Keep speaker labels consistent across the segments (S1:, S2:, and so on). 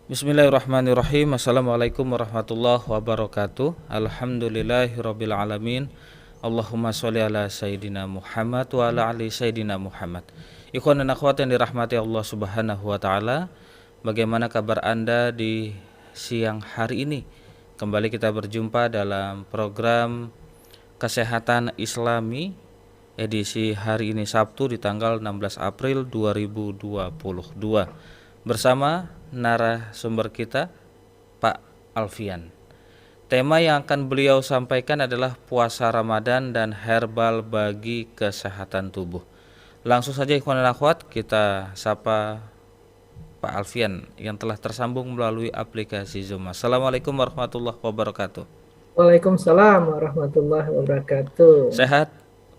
S1: Bismillahirrahmanirrahim. Assalamualaikum warahmatullahi wabarakatuh. Alhamdulillahirabbil alamin. Allahumma sholli ala sayyidina Muhammad wa ala ali sayyidina Muhammad. Ikhwan dan akhwat yang dirahmati Allah Subhanahu wa taala, bagaimana kabar Anda di siang hari ini? Kembali kita berjumpa dalam program Kesehatan Islami edisi hari ini Sabtu di tanggal 16 April 2022 bersama narasumber kita Pak Alfian. Tema yang akan beliau sampaikan adalah puasa Ramadan dan herbal bagi kesehatan tubuh. Langsung saja ikhwan dan akhwat, kita sapa Pak Alfian yang telah tersambung melalui aplikasi Zoom. Assalamualaikum warahmatullahi wabarakatuh.
S2: Waalaikumsalam warahmatullahi wabarakatuh.
S1: Sehat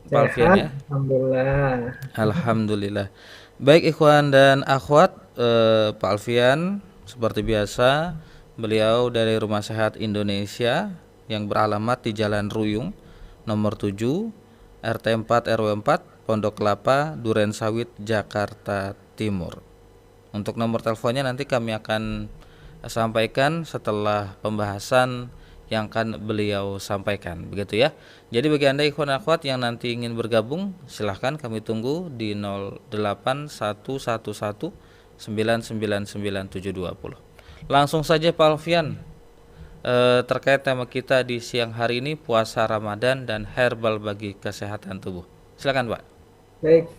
S1: Pak Alfian
S2: Sehat,
S1: ya?
S2: alhamdulillah.
S1: Alhamdulillah. Baik ikhwan dan akhwat, Pak Alfian seperti biasa beliau dari Rumah Sehat Indonesia yang beralamat di Jalan Ruyung nomor 7 RT 4 RW 4 Pondok Kelapa Duren Sawit Jakarta Timur. Untuk nomor teleponnya nanti kami akan sampaikan setelah pembahasan yang akan beliau sampaikan, begitu ya. Jadi bagi Anda ikhwan akhwat yang nanti ingin bergabung, silahkan kami tunggu di 0811199970. Langsung saja Pak Alfian, terkait tema kita di siang hari ini, puasa Ramadan dan herbal bagi kesehatan tubuh. Silakan Pak.
S2: Baik,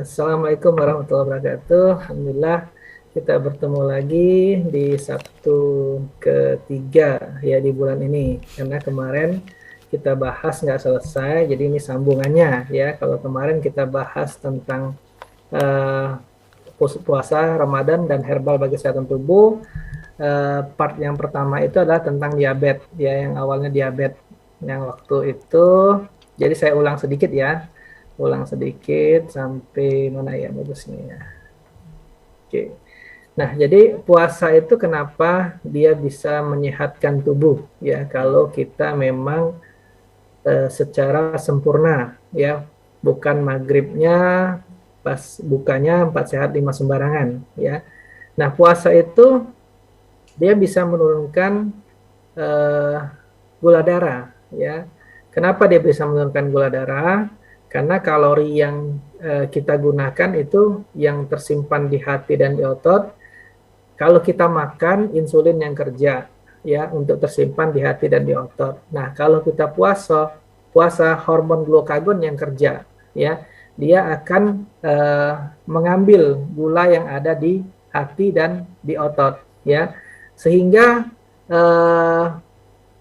S2: assalamualaikum warahmatullahi wabarakatuh. Alhamdulillah kita bertemu lagi di Sabtu ketiga ya di bulan ini. Karena kemarin kita bahas nggak selesai, jadi ini sambungannya ya. Kalau kemarin kita bahas tentang puasa Ramadan dan herbal bagi kesehatan tubuh. Part yang pertama itu adalah tentang diabetes ya, yang awalnya diabetes yang waktu itu. Jadi saya ulang sedikit sampai mana ya bagusnya ya. Oke. Nah, jadi puasa itu kenapa dia bisa menyehatkan tubuh ya, kalau kita memang secara sempurna ya, bukan maghribnya pas bukanya 4 sehat 5 sembarangan ya. Nah, puasa itu dia bisa menurunkan gula darah ya. Kenapa dia bisa menurunkan gula darah? Karena kalori yang kita gunakan itu yang tersimpan di hati dan di otot. Kalau kita makan, insulin yang kerja ya untuk tersimpan di hati dan di otot. Nah, kalau kita puasa hormon glukagon yang kerja ya. Dia akan mengambil gula yang ada di hati dan di otot ya. Sehingga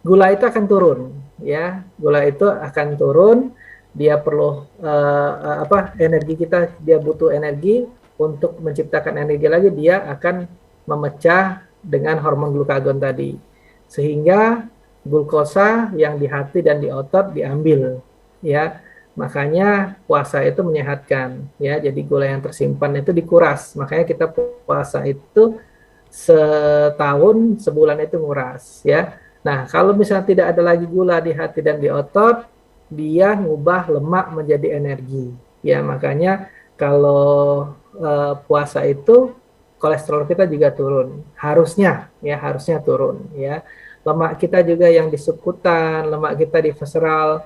S2: gula itu akan turun ya. Gula itu akan turun, dia perlu energi kita, dia butuh energi untuk menciptakan energi lagi, dia akan memecah dengan hormon glukagon tadi, sehingga glukosa yang di hati dan di otot diambil ya. Makanya puasa itu menyehatkan ya, jadi gula yang tersimpan itu dikuras. Makanya kita puasa itu setahun, sebulan itu nguras ya. Nah, kalau misalnya tidak ada lagi gula di hati dan di otot, dia ngubah lemak menjadi energi ya. Makanya kalau puasa itu kolesterol kita juga turun, harusnya turun ya. Lemak kita juga yang di subkutan, lemak kita di visceral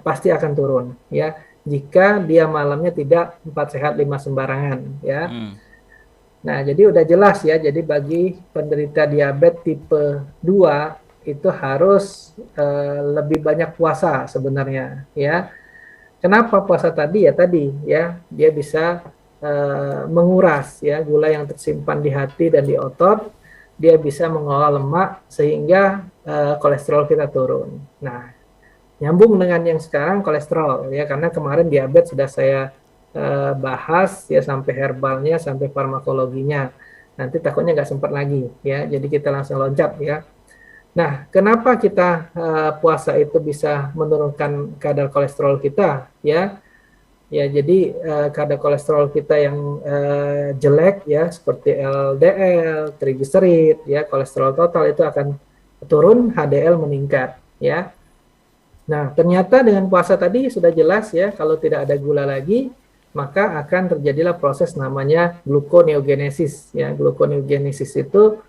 S2: pasti akan turun ya, jika dia malamnya tidak 4 sehat 5 sembarangan ya. Nah, jadi udah jelas ya, jadi bagi penderita diabetes tipe 2 itu harus lebih banyak puasa sebenarnya ya. Kenapa puasa tadi ya, dia bisa menguras ya gula yang tersimpan di hati dan di otot, dia bisa mengolah lemak sehingga kolesterol kita turun. Nah, nyambung dengan yang sekarang kolesterol ya, karena kemarin diabetes sudah saya bahas ya, sampai herbalnya, sampai farmakologinya. Nanti takutnya nggak sempat lagi ya, jadi kita langsung loncat ya. Nah, kenapa kita puasa itu bisa menurunkan kadar kolesterol kita ya? Ya, jadi kadar kolesterol kita yang jelek ya, seperti LDL, trigliserid ya, kolesterol total itu akan turun, HDL meningkat ya. Nah, ternyata dengan puasa tadi sudah jelas ya, kalau tidak ada gula lagi, maka akan terjadilah proses namanya gluconeogenesis ya. Gluconeogenesis itu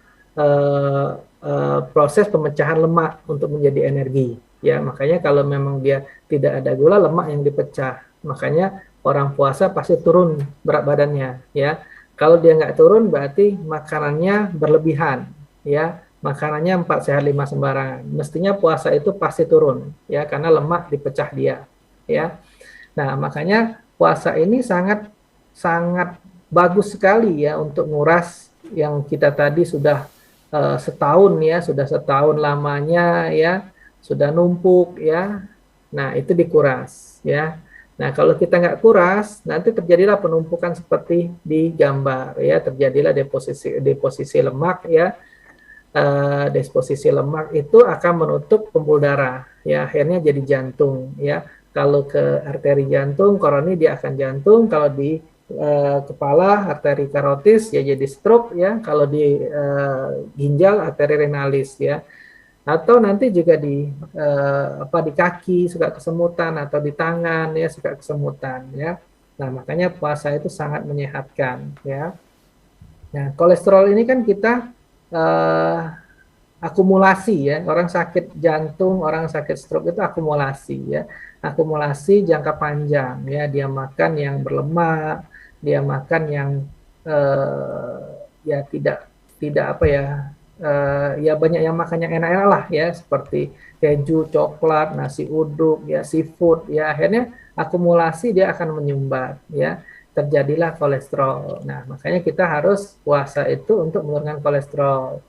S2: proses pemecahan lemak untuk menjadi energi. Ya, makanya kalau memang dia tidak ada gula, lemak yang dipecah. Makanya orang puasa pasti turun berat badannya. Ya, kalau dia nggak turun berarti makanannya berlebihan. Ya, makanannya 4 sehat 5 sembarangan. Mestinya puasa itu pasti turun. Ya, karena lemak dipecah dia. Ya, nah makanya puasa ini sangat sangat bagus sekali ya untuk nguras yang kita tadi sudah setahun ya, sudah setahun lamanya ya, sudah numpuk ya. Nah, itu dikuras ya. Nah, kalau kita nggak kuras, nanti terjadilah penumpukan seperti di gambar ya, terjadilah deposisi deposisi lemak ya. Deposisi lemak itu akan menutup pembuluh darah ya, akhirnya jadi jantung ya. Kalau ke arteri jantung, koroni dia akan jantung, kalau di kepala arteri karotis ya jadi stroke ya, kalau di ginjal arteri renalis ya, atau nanti juga di di kaki suka kesemutan, atau di tangan ya suka kesemutan ya. Nah makanya puasa itu sangat menyehatkan ya. Nah kolesterol ini kan kita akumulasi ya, orang sakit jantung, orang sakit stroke itu akumulasi ya, akumulasi jangka panjang ya, dia makan yang berlemak, dia makan yang ya tidak tidak apa ya, ya banyak yang makan yang enak-enak lah ya, seperti keju, coklat, nasi uduk ya, seafood ya, akhirnya akumulasi dia akan menyumbat ya, terjadilah kolesterol. Nah makanya kita harus puasa itu untuk menurunkan kolesterol.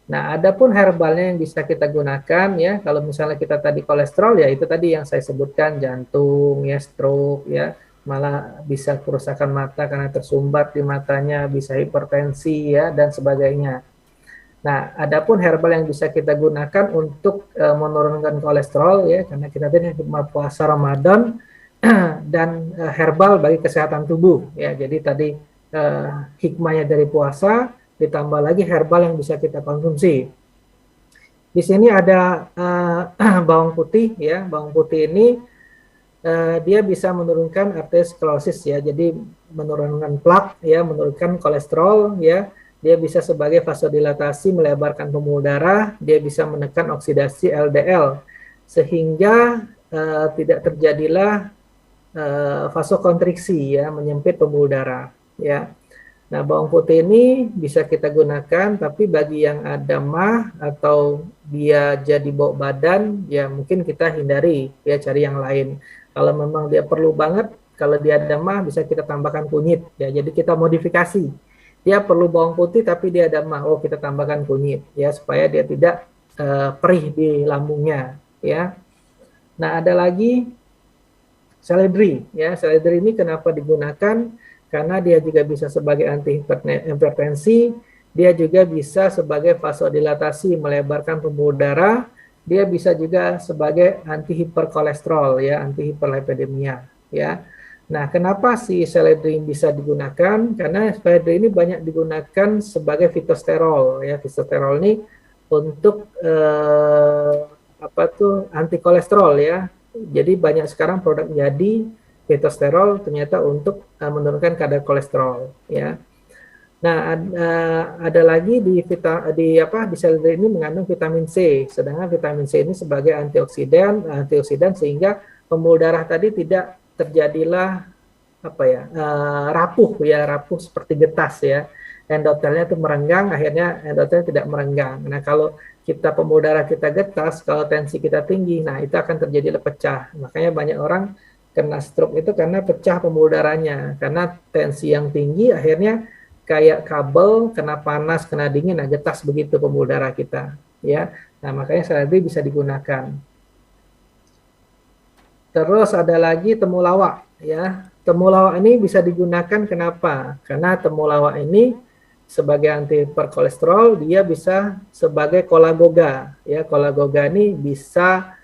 S2: Nah, adapun herbalnya yang bisa kita gunakan ya, kalau misalnya kita tadi kolesterol ya itu tadi yang saya sebutkan, jantung ya, stroke ya, malah bisa kerusakan mata karena tersumbat di matanya, bisa hipertensi ya dan sebagainya. Nah, adapun herbal yang bisa kita gunakan untuk menurunkan kolesterol ya, karena kita tadi puasa Ramadan dan herbal bagi kesehatan tubuh ya. Jadi tadi hikmahnya dari puasa ditambah lagi herbal yang bisa kita konsumsi. Di sini ada bawang putih ya. Bawang putih ini dia bisa menurunkan arteriosklerosis ya. Jadi menurunkan plak ya, menurunkan kolesterol ya. Dia bisa sebagai vasodilatasi, melebarkan pembuluh darah, dia bisa menekan oksidasi LDL sehingga tidak terjadilah vasokonstriksi ya, menyempit pembuluh darah ya. Nah, bawang putih ini bisa kita gunakan, tapi bagi yang ada mah atau dia jadi bau badan, ya mungkin kita hindari, ya cari yang lain. Kalau memang dia perlu banget, kalau dia ada mah bisa kita tambahkan kunyit, ya. Jadi kita modifikasi. Dia perlu bawang putih, tapi dia ada mah, oh kita tambahkan kunyit, ya supaya dia tidak perih di lambungnya, ya. Nah, ada lagi seledri, ya. Seledri ini kenapa digunakan? Karena dia juga bisa sebagai antihipertensi, dia juga bisa sebagai vasodilatasi, melebarkan pembuluh darah, dia bisa juga sebagai antihiperkolesterol ya, antihiperlipidemia ya. Nah, kenapa si seledri bisa digunakan? Karena seledri ini banyak digunakan sebagai fitosterol ya. Fitosterol ini untuk anti kolesterol ya. Jadi banyak sekarang produk jadi fitosterol ternyata untuk menurunkan kadar kolesterol ya. Nah, ada lagi di seledri ini mengandung vitamin C, sedangkan vitamin C ini sebagai antioksidan sehingga pembuluh darah tadi tidak terjadilah rapuh seperti getas ya. Endotelnya itu merenggang, akhirnya endotelnya tidak merenggang. Nah, kalau kita pembuluh darah kita getas, kalau tensi kita tinggi, nah itu akan terjadi pecah. Makanya banyak orang kena stroke itu karena pecah pembuluh darahnya, karena tensi yang tinggi akhirnya kayak kabel kena panas, kena dingin, nah getas begitu pembuluh darah kita ya. Nah makanya seledri bisa digunakan. Terus ada lagi temulawak ya. Temulawak ini bisa digunakan kenapa? Karena temulawak ini sebagai antihiperkolesterol, dia bisa sebagai kolagoga ya. Kolagoga ini bisa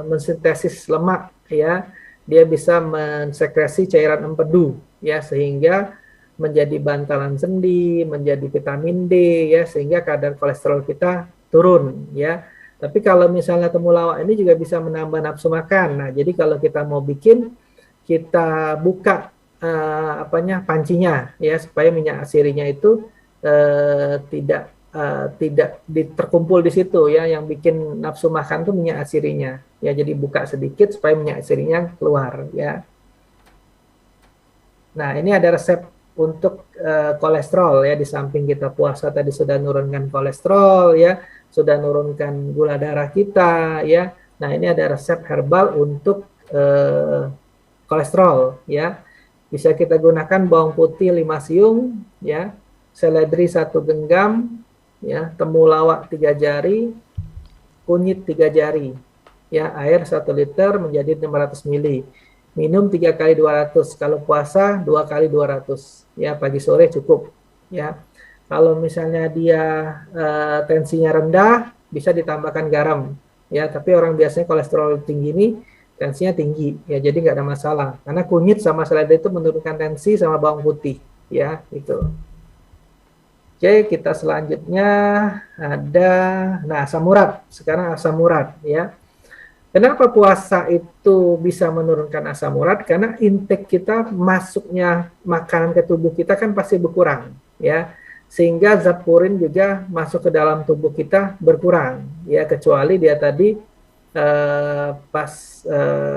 S2: mensintesis lemak ya, dia bisa mensekresi cairan empedu ya, sehingga menjadi bantalan sendi, menjadi vitamin D ya, sehingga kadar kolesterol kita turun ya. Tapi kalau misalnya temulawak ini juga bisa menambah nafsu makan. Nah, jadi kalau kita mau bikin, kita buka pancinya ya, supaya minyak asirinya itu tidak terkumpul di situ ya. Yang bikin nafsu makan tuh minyak asirinya ya, jadi buka sedikit supaya minyak asirinya keluar ya. Nah, ini ada resep untuk kolesterol ya. Di samping kita puasa tadi sudah nurunkan kolesterol ya, sudah nurunkan gula darah kita ya. Nah, ini ada resep herbal untuk kolesterol ya. Bisa kita gunakan bawang putih 5 siung ya, seledri 1 genggam ya, temulawak 3 jari, kunyit 3 jari ya, air 1 liter menjadi 500 ml. Minum 3 kali 200, kalau puasa 2 kali 200 ya, pagi sore cukup ya. Kalau misalnya dia tensinya rendah, bisa ditambahkan garam ya, tapi orang biasanya kolesterol tinggi ini tensinya tinggi ya, jadi nggak ada masalah karena kunyit sama seledri itu menurunkan tensi sama bawang putih ya, gitu. Oke, kita selanjutnya ada asam urat. Sekarang asam urat ya. Kenapa puasa itu bisa menurunkan asam urat? Karena intake kita, masuknya makanan ke tubuh kita kan pasti berkurang ya. Sehingga zat purin juga masuk ke dalam tubuh kita berkurang ya, kecuali dia tadi pas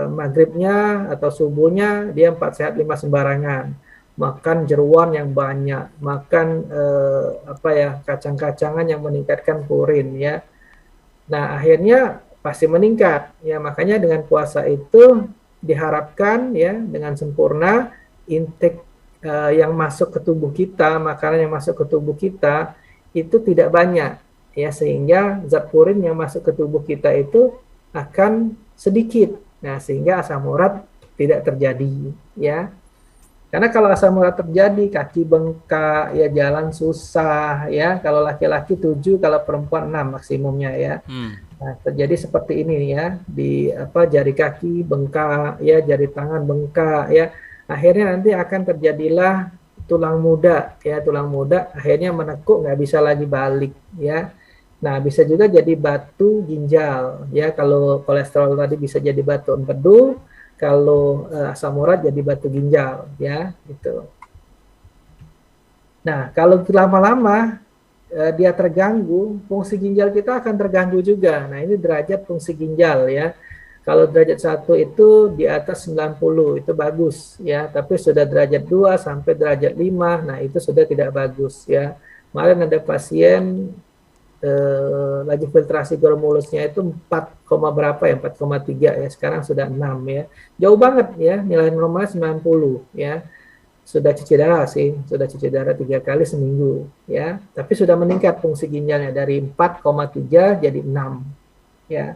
S2: maghribnya atau subuhnya dia 4 sehat 5 sembarangan, makan jeruan yang banyak, makan kacang-kacangan yang meningkatkan purin ya. Nah, akhirnya pasti meningkat ya. Makanya dengan puasa itu diharapkan ya, dengan sempurna intake yang masuk ke tubuh kita, makanan yang masuk ke tubuh kita itu tidak banyak ya, sehingga zat purin yang masuk ke tubuh kita itu akan sedikit. Nah, sehingga asam urat tidak terjadi ya. Karena kalau asam urat terjadi, kaki bengkak, ya jalan susah, ya. Kalau laki-laki 7, kalau perempuan 6 maksimumnya ya. Nah, terjadi seperti ini ya, di jari kaki bengkak, ya, jari tangan bengkak, ya. Akhirnya nanti akan terjadilah tulang muda, ya, tulang muda akhirnya menekuk, nggak bisa lagi balik, ya. Nah, bisa juga jadi batu ginjal, ya. Kalau kolesterol tadi bisa jadi batu empedu, kalau asam urat jadi batu ginjal ya, gitu. Nah, kalau lama-lama dia terganggu, fungsi ginjal kita akan terganggu juga. Nah, ini derajat fungsi ginjal ya. Kalau derajat 1 itu di atas 90 itu bagus ya, tapi sudah derajat 2 sampai derajat 5, nah itu sudah tidak bagus ya. Kemarin ada pasien laju filtrasi glomerulusnya itu 4, berapa ya, 4,3 ya, sekarang sudah 6 ya, jauh banget ya, nilai normalnya 90 ya, sudah cuci darah sih, sudah cuci darah 3 kali seminggu ya, tapi sudah meningkat fungsi ginjalnya dari 4,3 jadi 6 ya.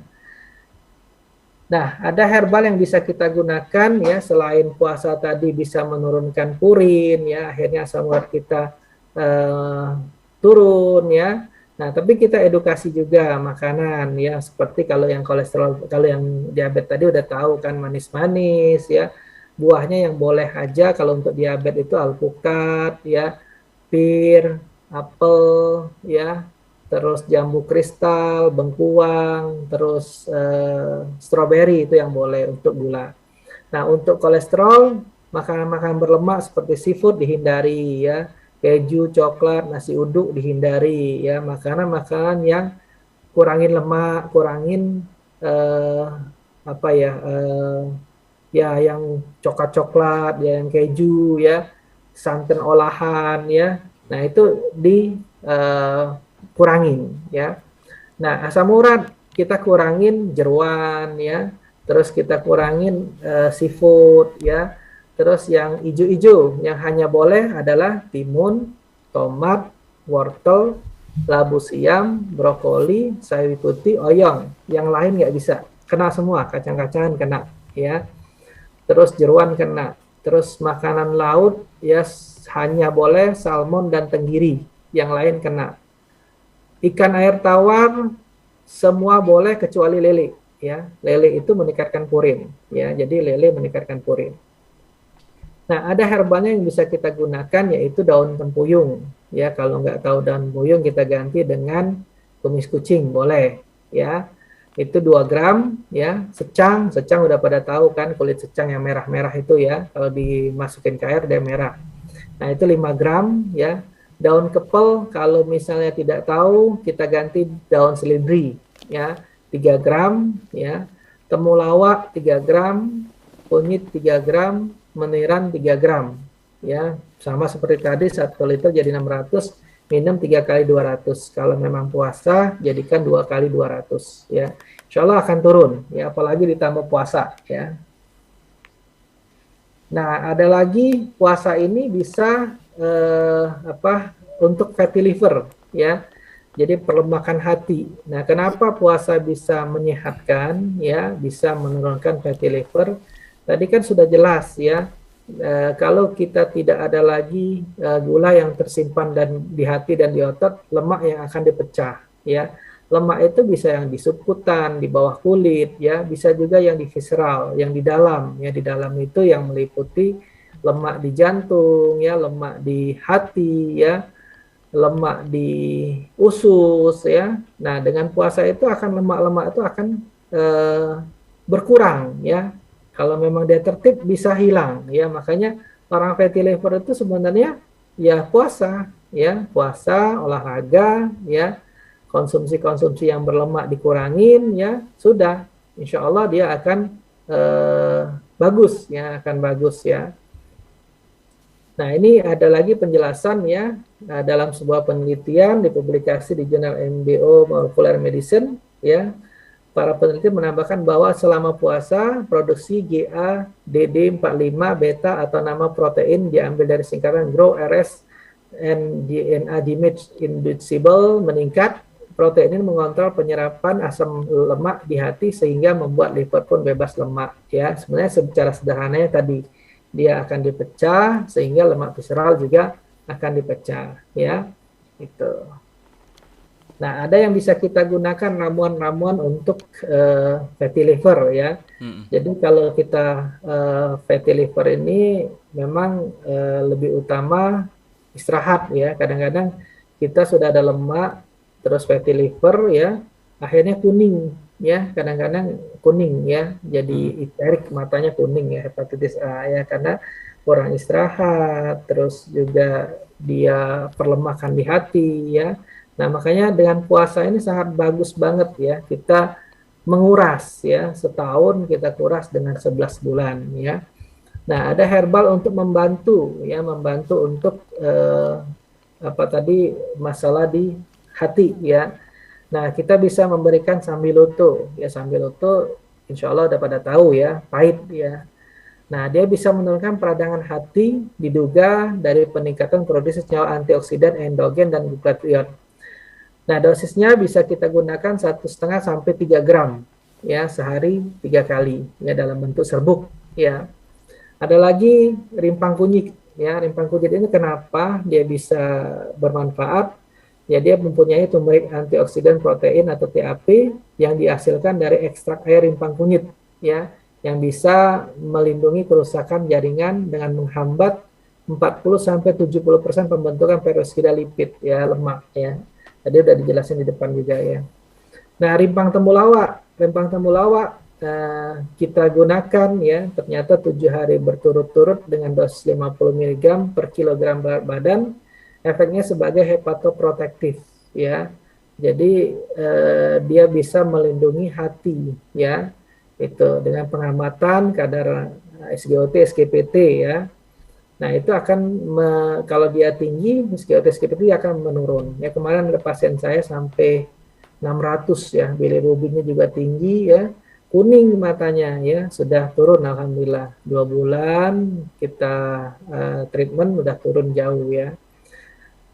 S2: Nah, ada herbal yang bisa kita gunakan ya, selain puasa tadi bisa menurunkan purin ya, akhirnya asam urat kita turun ya. Nah, tapi kita edukasi juga makanan ya, seperti kalau yang kolesterol, kalau yang diabetes tadi udah tahu kan, manis-manis ya. Buahnya yang boleh aja kalau untuk diabetes itu alpukat ya, pir, apel ya, terus jambu kristal, bengkuang, terus stroberi itu yang boleh untuk gula. Nah, untuk kolesterol, makanan-makanan berlemak seperti seafood dihindari ya. Keju, coklat, nasi uduk dihindari ya, makanan-makanan yang kurangin lemak, kurangin yang coklat-coklat, ya, yang keju ya, santan olahan ya. Nah, itu dikurangin ya. Nah, asam urat kita kurangin jeruan ya, terus kita kurangin seafood ya. Terus yang hijau-hijau, yang hanya boleh adalah timun, tomat, wortel, labu siam, brokoli, sawi putih, oyong. Yang lain nggak bisa. Kena semua, kacang-kacangan kena. Ya. Terus jeruan kena. Terus makanan laut, ya hanya boleh salmon dan tenggiri. Yang lain kena. Ikan air tawar, semua boleh kecuali lele. Ya. Lele itu meningkatkan purin. Ya. Jadi lele meningkatkan purin. Nah, ada herbalnya yang bisa kita gunakan, yaitu daun tempuyung. Ya, kalau nggak tahu daun tempuyung, kita ganti dengan kumis kucing, boleh. Ya. itu 2 gram ya. Secang udah pada tahu kan, kulit secang yang merah-merah itu ya, kalau dimasukin ke air dia merah. Nah, itu 5 gram ya. Daun kepel kalau misalnya tidak tahu, kita ganti daun seledri ya, 3 gram ya. Temulawak 3 gram, kunyit 3 gram, meniran 3 gram ya. Sama seperti tadi 1 liter jadi 600, minum 3 kali 200. Kalau memang puasa jadikan 2 kali 200 ya. Insya Allah akan turun ya, apalagi ditambah puasa ya. Nah, ada lagi puasa ini bisa untuk fatty liver ya. Jadi perlemakan hati. Nah, kenapa puasa bisa menyehatkan ya, bisa menurunkan fatty liver? Tadi kan sudah jelas ya. Kalau kita tidak ada lagi gula yang tersimpan dan di hati dan di otot, lemak yang akan dipecah ya. Lemak itu bisa yang di subkutan, di bawah kulit ya, bisa juga yang di visceral, yang di dalam ya. Di dalam itu yang meliputi lemak di jantung ya, lemak di hati ya, lemak di usus ya. Nah, dengan puasa itu akan lemak-lemak itu akan berkurang ya. Kalau memang dia tertib bisa hilang ya. Makanya orang fatty liver itu sebenarnya ya puasa ya, puasa, olahraga ya, konsumsi-konsumsi yang berlemak dikurangin ya, sudah insya Allah dia akan bagus ya, akan bagus ya. Nah, ini ada lagi penjelasan ya, dalam sebuah penelitian dipublikasi di jurnal MBO Molecular Medicine ya. Para peneliti menambahkan bahwa selama puasa produksi GADD45 beta atau nama protein diambil dari singkatan GROW RS and DNA damage inducible meningkat. Protein ini mengontrol penyerapan asam lemak di hati sehingga membuat liver pun bebas lemak ya. Sebenarnya secara sederhananya tadi dia akan dipecah sehingga lemak visceral juga akan dipecah ya. Itu. Nah, ada yang bisa kita gunakan ramuan-ramuan untuk fatty liver ya. Jadi kalau kita fatty liver ini memang lebih utama istirahat ya. Kadang-kadang kita sudah ada lemak terus fatty liver ya, akhirnya kuning ya, kadang-kadang kuning ya, jadi icteric, matanya kuning ya, hepatitis A ya, karena kurang istirahat, terus juga dia perlemakan di hati ya. Nah, makanya dengan puasa ini sangat bagus banget ya, kita menguras ya, setahun kita kuras dengan 11 bulan ya. Nah, ada herbal untuk membantu ya, membantu untuk masalah di hati ya. Nah, kita bisa memberikan sambiloto ya, sambiloto insya Allah udah pada tahu ya, pahit ya. Nah, dia bisa menurunkan peradangan hati diduga dari peningkatan produksi senyawa antioksidan endogen dan glutathione. Nah, dosisnya bisa kita gunakan 1,5 sampai 3 gram ya, sehari 3 kali ya, dalam bentuk serbuk ya. Ada lagi rimpang kunyit ya. Rimpang kunyit ini kenapa dia bisa bermanfaat? Ya, dia mempunyai turmeric antioksidan protein atau TAP yang dihasilkan dari ekstrak air rimpang kunyit ya, yang bisa melindungi kerusakan jaringan dengan menghambat 40-70% pembentukan peroksida lipid ya, lemak ya. Tadi udah dijelasin di depan juga ya. Nah, rimpang temulawak kita gunakan ya, ternyata 7 hari berturut-turut dengan dosis 50 mg per kilogram berat badan, efeknya sebagai hepatoprotektif ya. Jadi dia bisa melindungi hati ya, itu dengan pengamatan kadar SGOT, SGPT ya. Nah, itu akan kalau dia tinggi, SGOT, SGPT akan menurun. Ya, kemarin ada pasien saya sampai 600 ya, bilirubinnya juga tinggi ya, kuning matanya ya, sudah turun alhamdulillah. 2 bulan kita treatment udah turun jauh ya.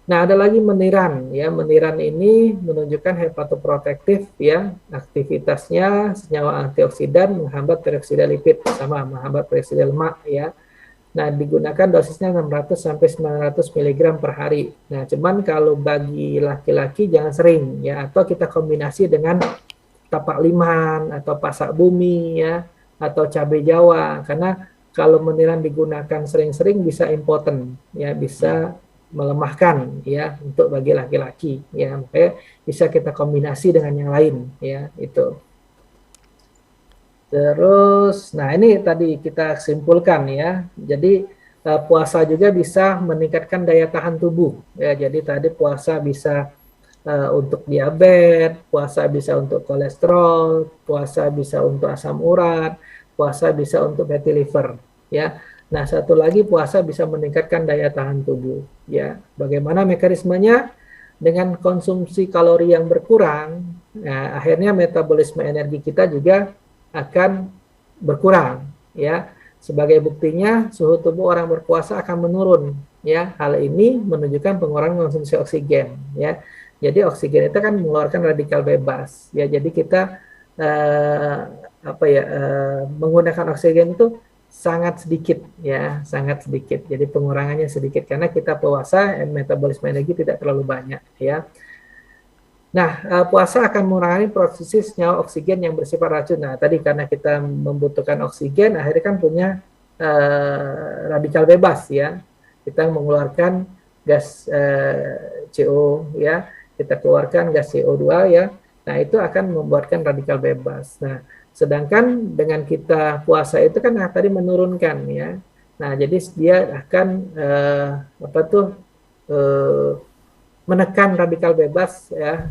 S2: Nah, ada lagi meniran ya. Meniran ini menunjukkan hepatoprotektif ya. Aktivitasnya senyawa antioksidan menghambat peroksida lipid, sama menghambat peroksida lemak ya. Nah, digunakan dosisnya 600 sampai 900 mg per hari. Nah, cuman kalau bagi laki-laki jangan sering ya, atau kita kombinasi dengan tapak liman atau pasak bumi ya, atau cabai Jawa, karena kalau meniran digunakan sering-sering bisa impoten ya, bisa melemahkan ya untuk bagi laki-laki ya. Makanya bisa kita kombinasi dengan yang lain ya, itu. Terus, nah ini tadi kita simpulkan ya. Jadi puasa juga bisa meningkatkan daya tahan tubuh. Ya, jadi tadi puasa bisa untuk diabetes, puasa bisa untuk kolesterol, puasa bisa untuk asam urat, puasa bisa untuk fatty liver, ya. Nah, satu lagi puasa bisa meningkatkan daya tahan tubuh, ya. Bagaimana mekanismenya? Dengan konsumsi kalori yang berkurang, nah, akhirnya metabolisme energi kita juga akan berkurang, ya. Sebagai buktinya, suhu tubuh orang berpuasa akan menurun, ya. Hal ini menunjukkan pengurangan konsumsi oksigen, ya. Jadi oksigen itu kan mengeluarkan radikal bebas, ya. Jadi kita menggunakan oksigen itu sangat sedikit, ya, sangat sedikit. Jadi pengurangannya sedikit karena kita puasa, metabolisme energi tidak terlalu banyak, ya. Nah, puasa akan mengurangi produksi senyawa oksigen yang bersifat racun. Nah, tadi karena kita membutuhkan oksigen, akhirnya kan punya radikal bebas, ya. Kita mengeluarkan gas CO, ya. Kita keluarkan gas CO2, ya. Nah, itu akan membuatkan radikal bebas. Nah, sedangkan dengan kita puasa itu kan tadi menurunkan, ya. Nah, jadi dia akan menekan radikal bebas, ya,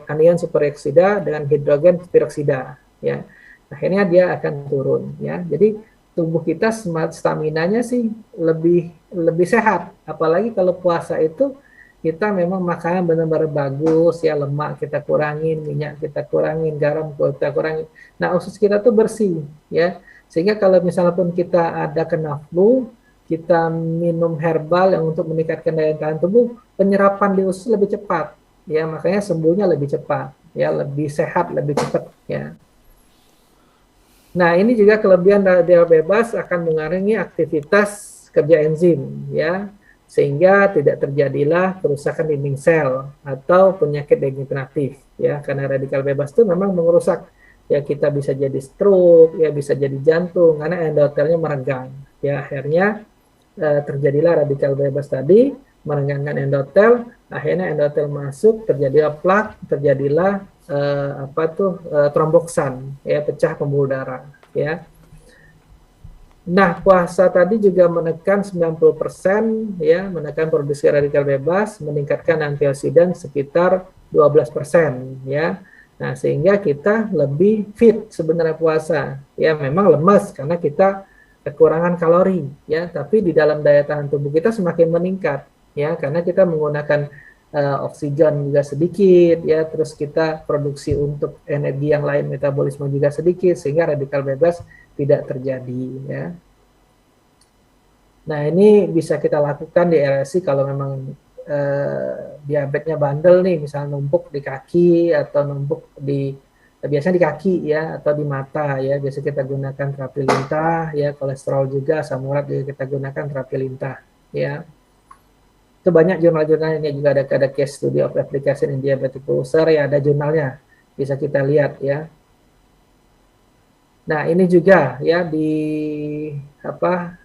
S2: anion superoksida dengan hidrogen peroksida, ya. Akhirnya dia akan turun, ya. Jadi tubuh kita staminanya sih lebih sehat, apalagi kalau puasa itu kita memang makanan benar-benar bagus, ya, lemak kita kurangin, minyak kita kurangin, garam kita kurangin. Nah, usus kita tuh bersih, ya, sehingga kalau misalnya pun kita ada kena flu, kita minum herbal yang untuk meningkatkan daya tahan tubuh, penyerapan di usus lebih cepat, ya, makanya sembuhnya lebih cepat, ya, lebih sehat, lebih cepat, ya. Nah, ini juga kelebihan radikal bebas akan mengurangi aktivitas kerja enzim, ya, sehingga tidak terjadilah kerusakan dinding sel atau penyakit degeneratif, ya, karena radikal bebas itu memang merusak, ya, kita bisa jadi stroke, ya, bisa jadi jantung karena endotelnya meregang, ya. Akhirnya terjadilah radikal bebas tadi, merenggangkan endotel, akhirnya endotel masuk, terjadilah plak, terjadilah tromboksan, ya, pecah pembuluh darah, ya. Nah, puasa tadi juga menekan 90%, ya, menekan produksi radikal bebas, meningkatkan antioksidan sekitar 12%, ya. Nah, sehingga kita lebih fit sebenarnya puasa. Ya, memang lemas karena kita kekurangan kalori, ya, tapi di dalam daya tahan tubuh kita semakin meningkat, ya, karena kita menggunakan oksigen juga sedikit, ya, terus kita produksi untuk energi yang lain, metabolisme juga sedikit, sehingga radikal bebas tidak terjadi, ya. Nah, ini bisa kita lakukan di RSI kalau memang diabetesnya bandel nih, misalnya numpuk di kaki atau numpuk biasanya di kaki, ya, atau di mata, ya. Biasa kita gunakan terapi lintah, ya, kolesterol juga, asam urat juga kita gunakan terapi lintah, ya. Itu banyak jurnal-jurnal ini juga ada case study of application in diabetic ulcer, ya, ada jurnalnya, bisa kita lihat, ya. Nah, ini juga, ya,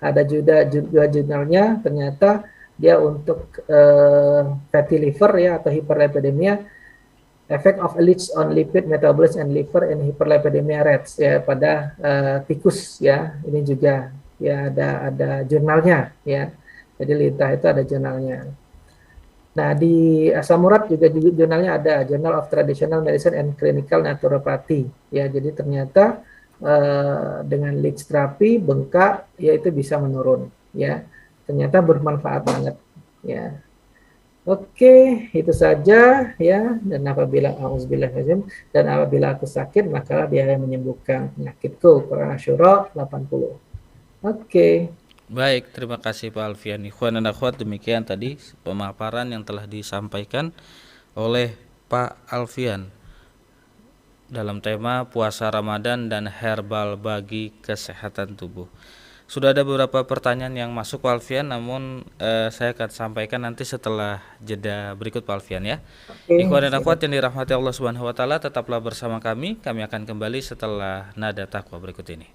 S2: ada juga jurnalnya, ternyata dia untuk fatty liver, ya, atau hyperlipidemia, effect of leach on lipid metabolism and liver and hyperlipidemia rats, ya, pada tikus, ya. Ini juga, ya, ada jurnalnya, ya. Jadi lintah itu ada jurnalnya. Nah, di asam urat juga jurnalnya ada, Journal of Traditional Medicine and Clinical Naturopathy, ya. Jadi ternyata dengan leech terapi bengkak, ya, itu bisa menurun, ya. Ternyata bermanfaat banget, ya. Oke, itu saja, ya. Dan apabila aku sakit, maka dia yang menyembuhkan penyakitku. Quran Asyura 80. Oke.
S1: Baik, terima kasih Pak Alfian. Ikhwan dan akhwat, demikian tadi pemaparan yang telah disampaikan oleh Pak Alfian dalam tema puasa Ramadan dan herbal bagi kesehatan tubuh. Sudah ada beberapa pertanyaan yang masuk Pak Alfian, namun saya akan sampaikan nanti setelah jeda berikut Pak Alfian, ya. Ikhwan dan akhwat yang dirahmati Allah Subhanahu wa taala, tetaplah bersama kami. Kami akan kembali setelah nada takwa berikut ini.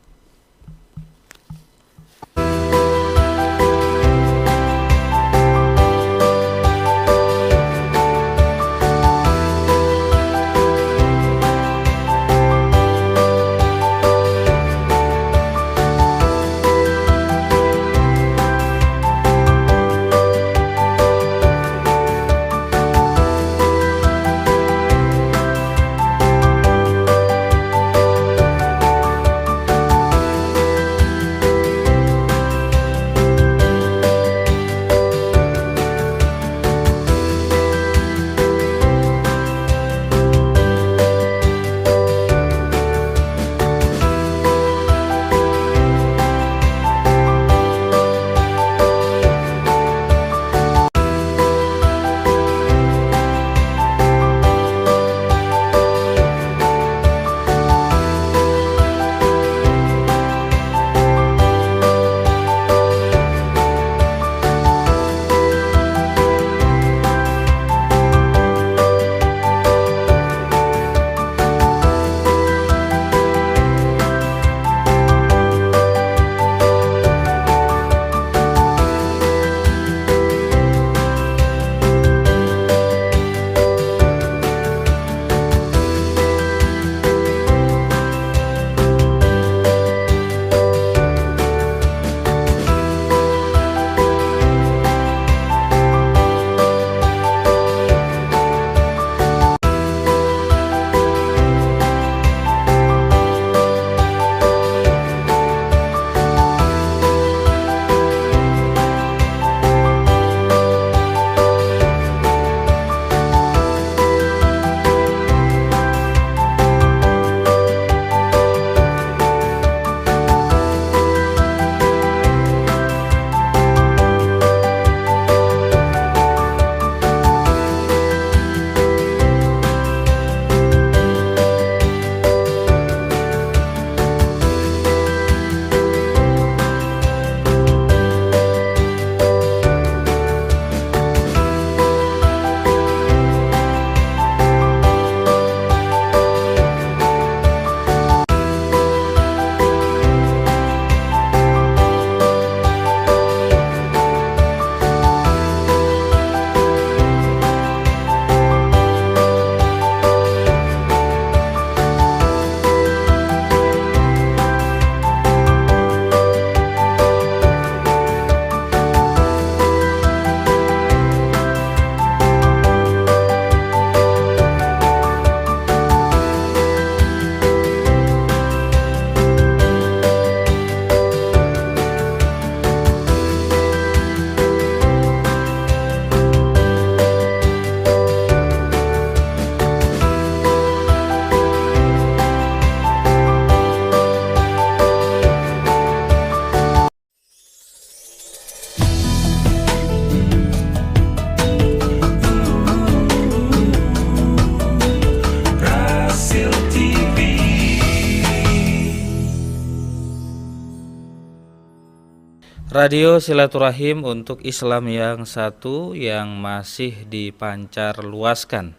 S1: Radio Silaturahim untuk Islam yang satu yang masih dipancar luaskan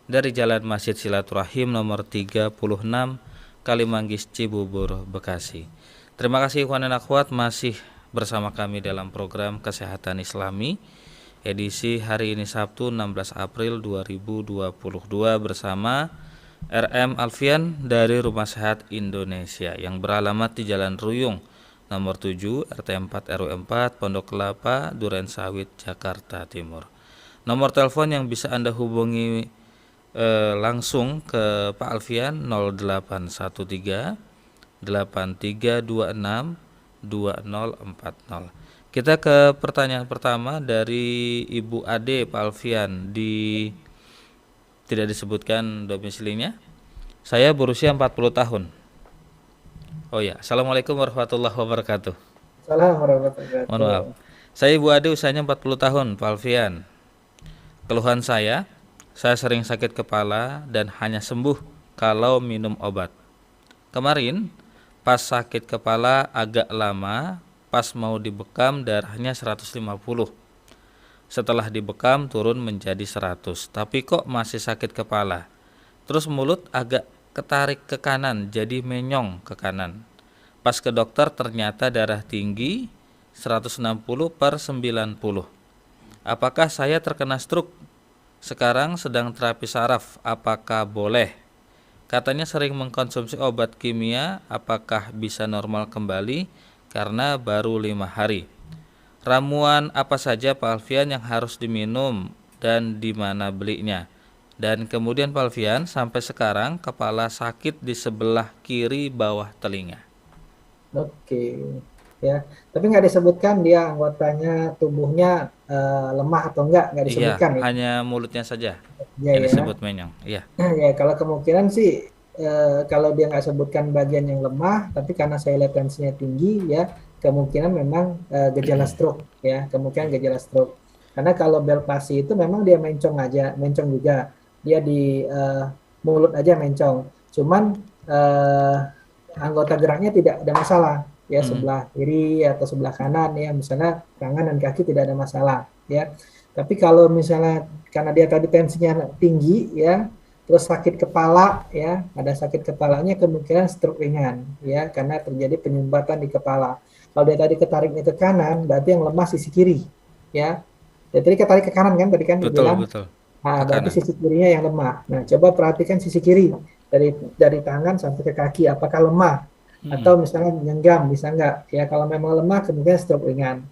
S1: dari Jalan Masjid Silaturahim nomor 36 Kalimanggis Cibubur, Bekasi. Terima kasih ikhwan dan akhwat masih bersama kami dalam program Kesehatan Islami edisi hari ini Sabtu 16 April 2022 bersama RM Alfian dari Rumah Sehat Indonesia yang beralamat di Jalan Ruyung nomor 7 RT 4 RW 4 Pondok Kelapa Duren Sawit Jakarta Timur. Nomor telepon yang bisa Anda hubungi langsung ke Pak Alfian 0813 8326 2040. Kita ke pertanyaan pertama dari Ibu Ade Pak Alfian tidak disebutkan domisilinya. Saya berusia 40 tahun. Oh ya, Assalamualaikum warahmatullahi wabarakatuh.
S2: Assalamualaikum warahmatullahi wabarakatuh.
S1: Mohon maaf. Saya Ibu Ade usianya 40 tahun, Pak Alfian. Keluhan saya sering sakit kepala dan hanya sembuh kalau minum obat. Kemarin pas sakit kepala agak lama, pas mau dibekam darahnya 150. Setelah dibekam turun menjadi 100, tapi kok masih sakit kepala. Terus mulut agak ketarik ke kanan, jadi menyong ke kanan. Pas ke dokter ternyata darah tinggi 160/90. Apakah saya terkena stroke? Sekarang sedang terapi saraf, apakah boleh? Katanya sering mengkonsumsi obat kimia, apakah bisa normal kembali karena baru 5 hari? Ramuan apa saja Pak Alfian yang harus diminum dan di mana belinya? Dan kemudian Pak Alfian, sampai sekarang kepala sakit di sebelah kiri bawah telinga.
S2: Oke, ya. Tapi nggak disebutkan dia anggotanya tubuhnya lemah atau nggak disebutkan
S1: Iya,
S2: ya.
S1: hanya mulutnya saja
S2: Ya,
S1: yang
S2: ya.
S1: disebut menyong. Iya.
S2: Ya, kalau kemungkinan sih kalau dia nggak sebutkan bagian yang lemah, tapi karena saya lihat tensinya tinggi, ya kemungkinan memang gejala stroke, ya kemungkinan gejala stroke. Karena kalau bel pasi itu memang dia mencong juga, dia di mulut aja mencong. Cuman anggota geraknya tidak ada masalah, ya sebelah kiri atau sebelah kanan, ya misalnya tangan dan kaki tidak ada masalah, ya. Tapi kalau misalnya karena dia tadi tensinya tinggi, ya, terus sakit kepala, ya, ada sakit kepalanya kemungkinan stroke ringan, ya, karena terjadi penyumbatan di kepala. Kalau dia tadi ketariknya ke kanan, berarti yang lemah sisi kiri, ya. Dia tadi ketarik ke kanan kan, tadi kan dibilang.
S1: Betul.
S2: Nah, berarti sisi kirinya yang lemah. Nah, coba perhatikan sisi kiri dari tangan sampai ke kaki, apakah lemah atau misalnya menyenggam, bisa enggak? Ya, kalau memang lemah kemungkinan stroke ringan.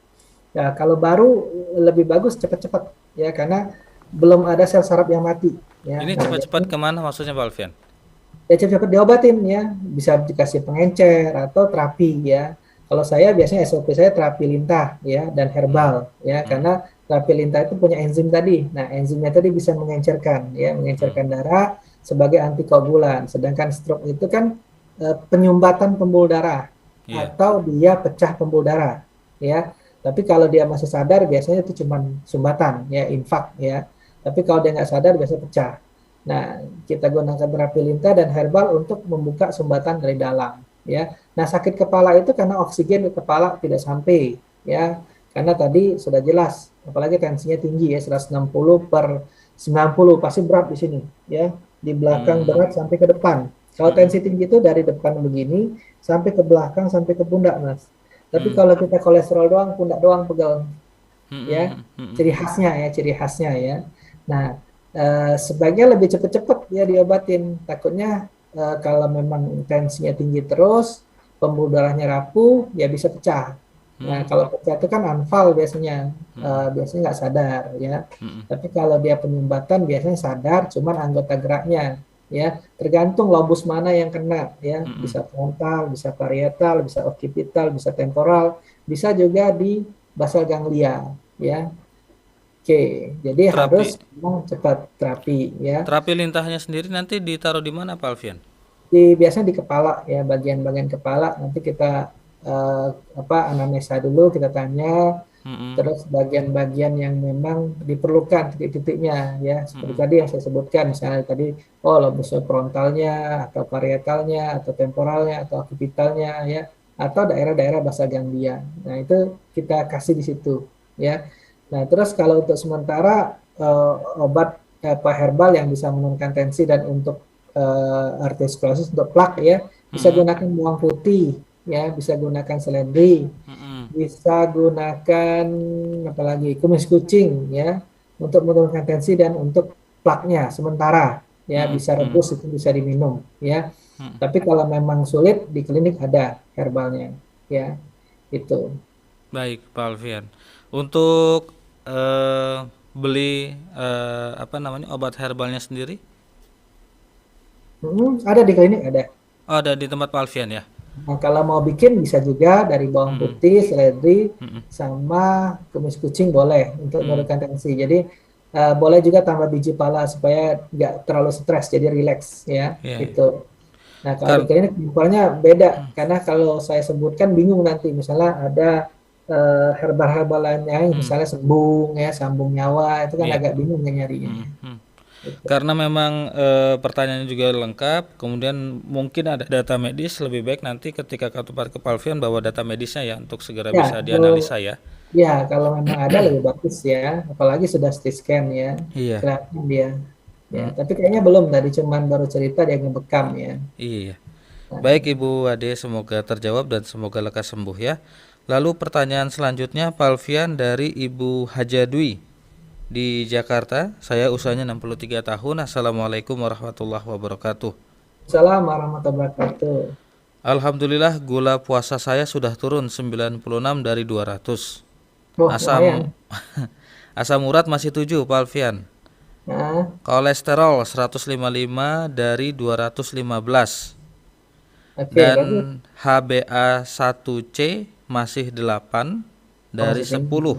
S2: Ya, kalau baru lebih bagus cepat-cepat, ya, karena belum ada sel saraf yang mati. Ya.
S1: Ini cepat-cepat kemana maksudnya Pak Alfian?
S2: Ya cepat-cepat diobatin, ya, bisa dikasih pengencer atau terapi, ya. Kalau saya biasanya SOP saya terapi lintah, ya, dan herbal, ya, karena terapi lintah itu punya enzim tadi. Nah, enzimnya tadi bisa mengencerkan, ya, mengencerkan darah sebagai antikoagulan. Sedangkan stroke itu kan penyumbatan pembuluh darah, atau dia pecah pembuluh darah, ya. Tapi kalau dia masih sadar biasanya itu cuma sumbatan, ya, infak, ya. Tapi kalau dia nggak sadar biasanya pecah. Nah, kita gunakan terapi lintah dan herbal untuk membuka sumbatan dari dalam, ya. Nah, sakit kepala itu karena oksigen ke kepala tidak sampai, ya. Karena tadi sudah jelas, apalagi tensinya tinggi, ya, 160/90 pasti berat di sini, ya. Di belakang berat sampai ke depan. Kalau tensi tinggi itu dari depan begini sampai ke belakang sampai ke pundak, Mas. Tapi kalau kita kolesterol doang, pundak doang pegel, ya. Ciri khasnya, ya. Nah, sebaiknya lebih cepat-cepat ya diobatin. Takutnya kalau memang tensinya tinggi terus, pembuluh darahnya rapuh, ya bisa pecah. Nah, kalau pecah itu kan anfal biasanya, biasanya nggak sadar, ya. Tapi kalau dia penyumbatan biasanya sadar, cuman anggota geraknya, ya, tergantung lobus mana yang kena, ya, bisa frontal, bisa parietal, bisa occipital, bisa temporal, bisa juga di basal ganglia, ya. Oke, jadi harus cepat terapi, ya.
S1: Terapi lintahnya sendiri nanti ditaruh di mana Pak Alfian?
S2: Biasanya di kepala, ya, bagian-bagian kepala. Nanti kita anamnesa dulu, kita tanya, terus bagian-bagian yang memang diperlukan titik-titiknya, ya, seperti tadi yang saya sebutkan, misalnya tadi lobus frontalnya atau parietalnya atau temporalnya atau occipitalnya, ya, atau daerah-daerah basal Gambia. Nah, itu kita kasih di situ ya. Nah, terus kalau untuk sementara obat apa herbal yang bisa menurunkan tensi dan untuk arteriosklerosis untuk plak ya, bisa
S1: Mm-mm.
S2: gunakan bawang putih ya, bisa gunakan seledri,
S1: Mm-mm.
S2: bisa gunakan apalagi kumis kucing ya untuk menurunkan tensi dan untuk plaknya sementara ya
S1: Mm-mm.
S2: bisa
S1: Mm-mm.
S2: rebus itu bisa diminum ya.
S1: Mm-mm.
S2: Tapi kalau memang sulit di klinik ada herbalnya ya itu.
S1: Baik, Pak Alfian. Untuk beli apa namanya obat herbalnya sendiri,
S2: Ada di klinik ada.
S1: oh, ada di tempat Pak Alfian ya.
S2: Nah, kalau mau bikin bisa juga dari bawang
S1: Mm-mm.
S2: putih, seledri,
S1: Mm-mm.
S2: sama kumis kucing boleh untuk
S1: Mm-mm.
S2: menurunkan tensi. Jadi boleh juga tambah biji pala supaya nggak terlalu stres, jadi relax ya
S1: Iya, iya.
S2: gitu. Nah kalau di
S1: Kar-
S2: klinik jumlahnya beda karena kalau saya sebutkan bingung nanti. Misalnya ada herbal-herbal lainnya,
S1: mm,
S2: misalnya sembung ya, sambung nyawa itu kan
S1: iya.
S2: agak bingung nyarinya.
S1: Mm, mm.
S2: Gitu.
S1: Karena memang pertanyaannya juga lengkap, kemudian mungkin ada data medis, lebih baik nanti ketika kartu ke Pak Alfian bawa data medisnya ya untuk segera
S2: Ya,
S1: bisa
S2: kalau
S1: dianalisa ya.
S2: ya kalau memang ada lebih bagus ya, apalagi sudah CT scan ya,
S1: Iya.
S2: kelihatan dia. Ya,
S1: Mm,
S2: tapi kayaknya belum tadi cuman baru cerita dia ngebekam ya.
S1: iya.
S2: Nah,
S1: Baik Ibu Ade, semoga terjawab dan semoga lekas sembuh ya. Lalu pertanyaan selanjutnya Pak Alfian dari Ibu Hajadwi di Jakarta. Saya usianya 63 tahun. Assalamualaikum warahmatullahi wabarakatuh.
S2: Assalamualaikum warahmatullahi wabarakatuh.
S1: Alhamdulillah gula puasa saya sudah turun 96 dari 200.
S2: Wah, lumayan.
S1: Asam asam urat masih 7 Pak Alfian.
S2: Nah,
S1: Kolesterol 155 dari 215
S2: oke,
S1: dan
S2: bagus.
S1: HbA1c masih 8
S2: Oh,
S1: dari
S2: masih tinggi.
S1: 10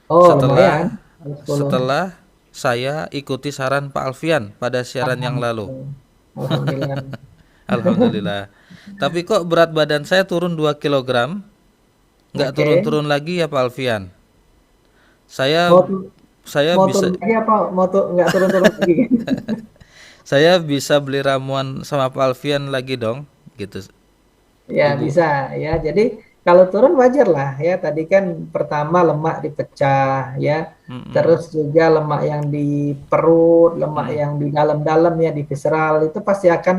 S2: Oh, lumayan.
S1: setelah
S2: 10.
S1: setelah saya ikuti saran Pak Alfian pada siaran yang lalu.
S2: Alhamdulillah. Alhamdulillah.
S1: Alhamdulillah. Tapi kok berat badan saya turun 2 kilogram, nggak
S2: Oke.
S1: turun-turun lagi ya Pak Alfian. Saya
S2: Mau tu-
S1: saya
S2: mau
S1: bisa
S2: turun lagi apa mau nggak turun-turun lagi?
S1: saya bisa beli ramuan sama Pak Alfian lagi dong, gitu,
S2: Ya,
S1: Ibu.
S2: bisa ya. Jadi kalau turun wajar lah ya. Tadi kan pertama lemak dipecah ya.
S1: Mm-mm.
S2: Terus juga lemak yang di perut, lemak
S1: Mm-mm.
S2: yang di dalam-dalam ya di visceral itu pasti akan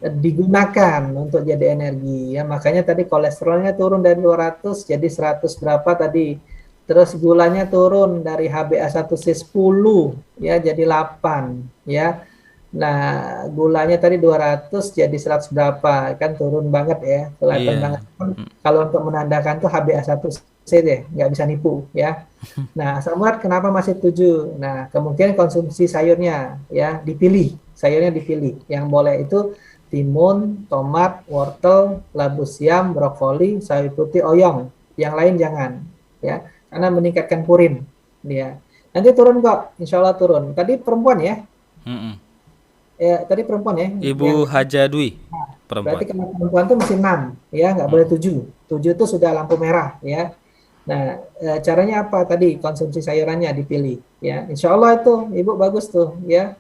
S2: digunakan untuk jadi energi ya. Makanya tadi kolesterolnya turun dari 200 jadi 100 berapa tadi. Terus gulanya turun dari HbA1c 10 ya jadi 8 ya. Nah, gulanya tadi 200 jadi 100 berapa kan turun banget ya. Kelihatan banget.
S1: Iya.
S2: Kalau untuk menandakan tuh HbA1c deh, nggak bisa nipu ya. Nah, asam urat kenapa masih 7? Nah, kemungkinan konsumsi sayurnya ya dipilih. Sayurnya dipilih. Yang boleh itu timun, tomat, wortel, labu siam, brokoli, sawi putih, oyong. Yang lain jangan ya, karena meningkatkan purin dia. Nanti turun kok, insya Allah turun. Tadi perempuan ya,
S1: Mm-mm.
S2: tadi perempuan ya,
S1: Ibu
S2: yang
S1: Hajadwi,
S2: berarti
S1: perempuan.
S2: kalau perempuan tuh mesti 6 ya, nggak boleh 7. 7 itu sudah lampu merah ya. Nah, caranya apa tadi? Konsumsi sayurannya dipilih ya. Insya Allah itu Ibu bagus tuh ya.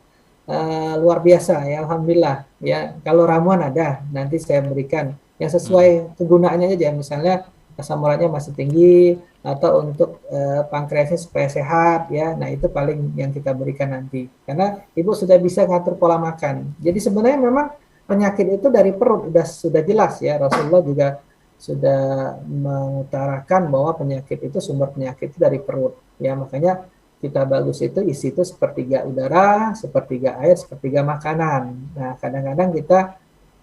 S2: Luar biasa ya, alhamdulillah ya. Kalau ramuan ada, nanti saya berikan yang sesuai
S1: Mm-mm.
S2: kegunaannya aja. Misalnya asam uratnya masih tinggi atau untuk pankreasnya supaya sehat ya. Nah, itu paling yang kita berikan nanti. Karena Ibu sudah bisa ngatur pola makan. Jadi sebenarnya memang penyakit itu dari perut sudah jelas ya. Rasulullah juga sudah mengutarakan bahwa penyakit itu sumber penyakit itu dari perut. Ya, makanya kita bagus itu isi itu sepertiga udara, sepertiga air, sepertiga makanan. Nah, kadang-kadang kita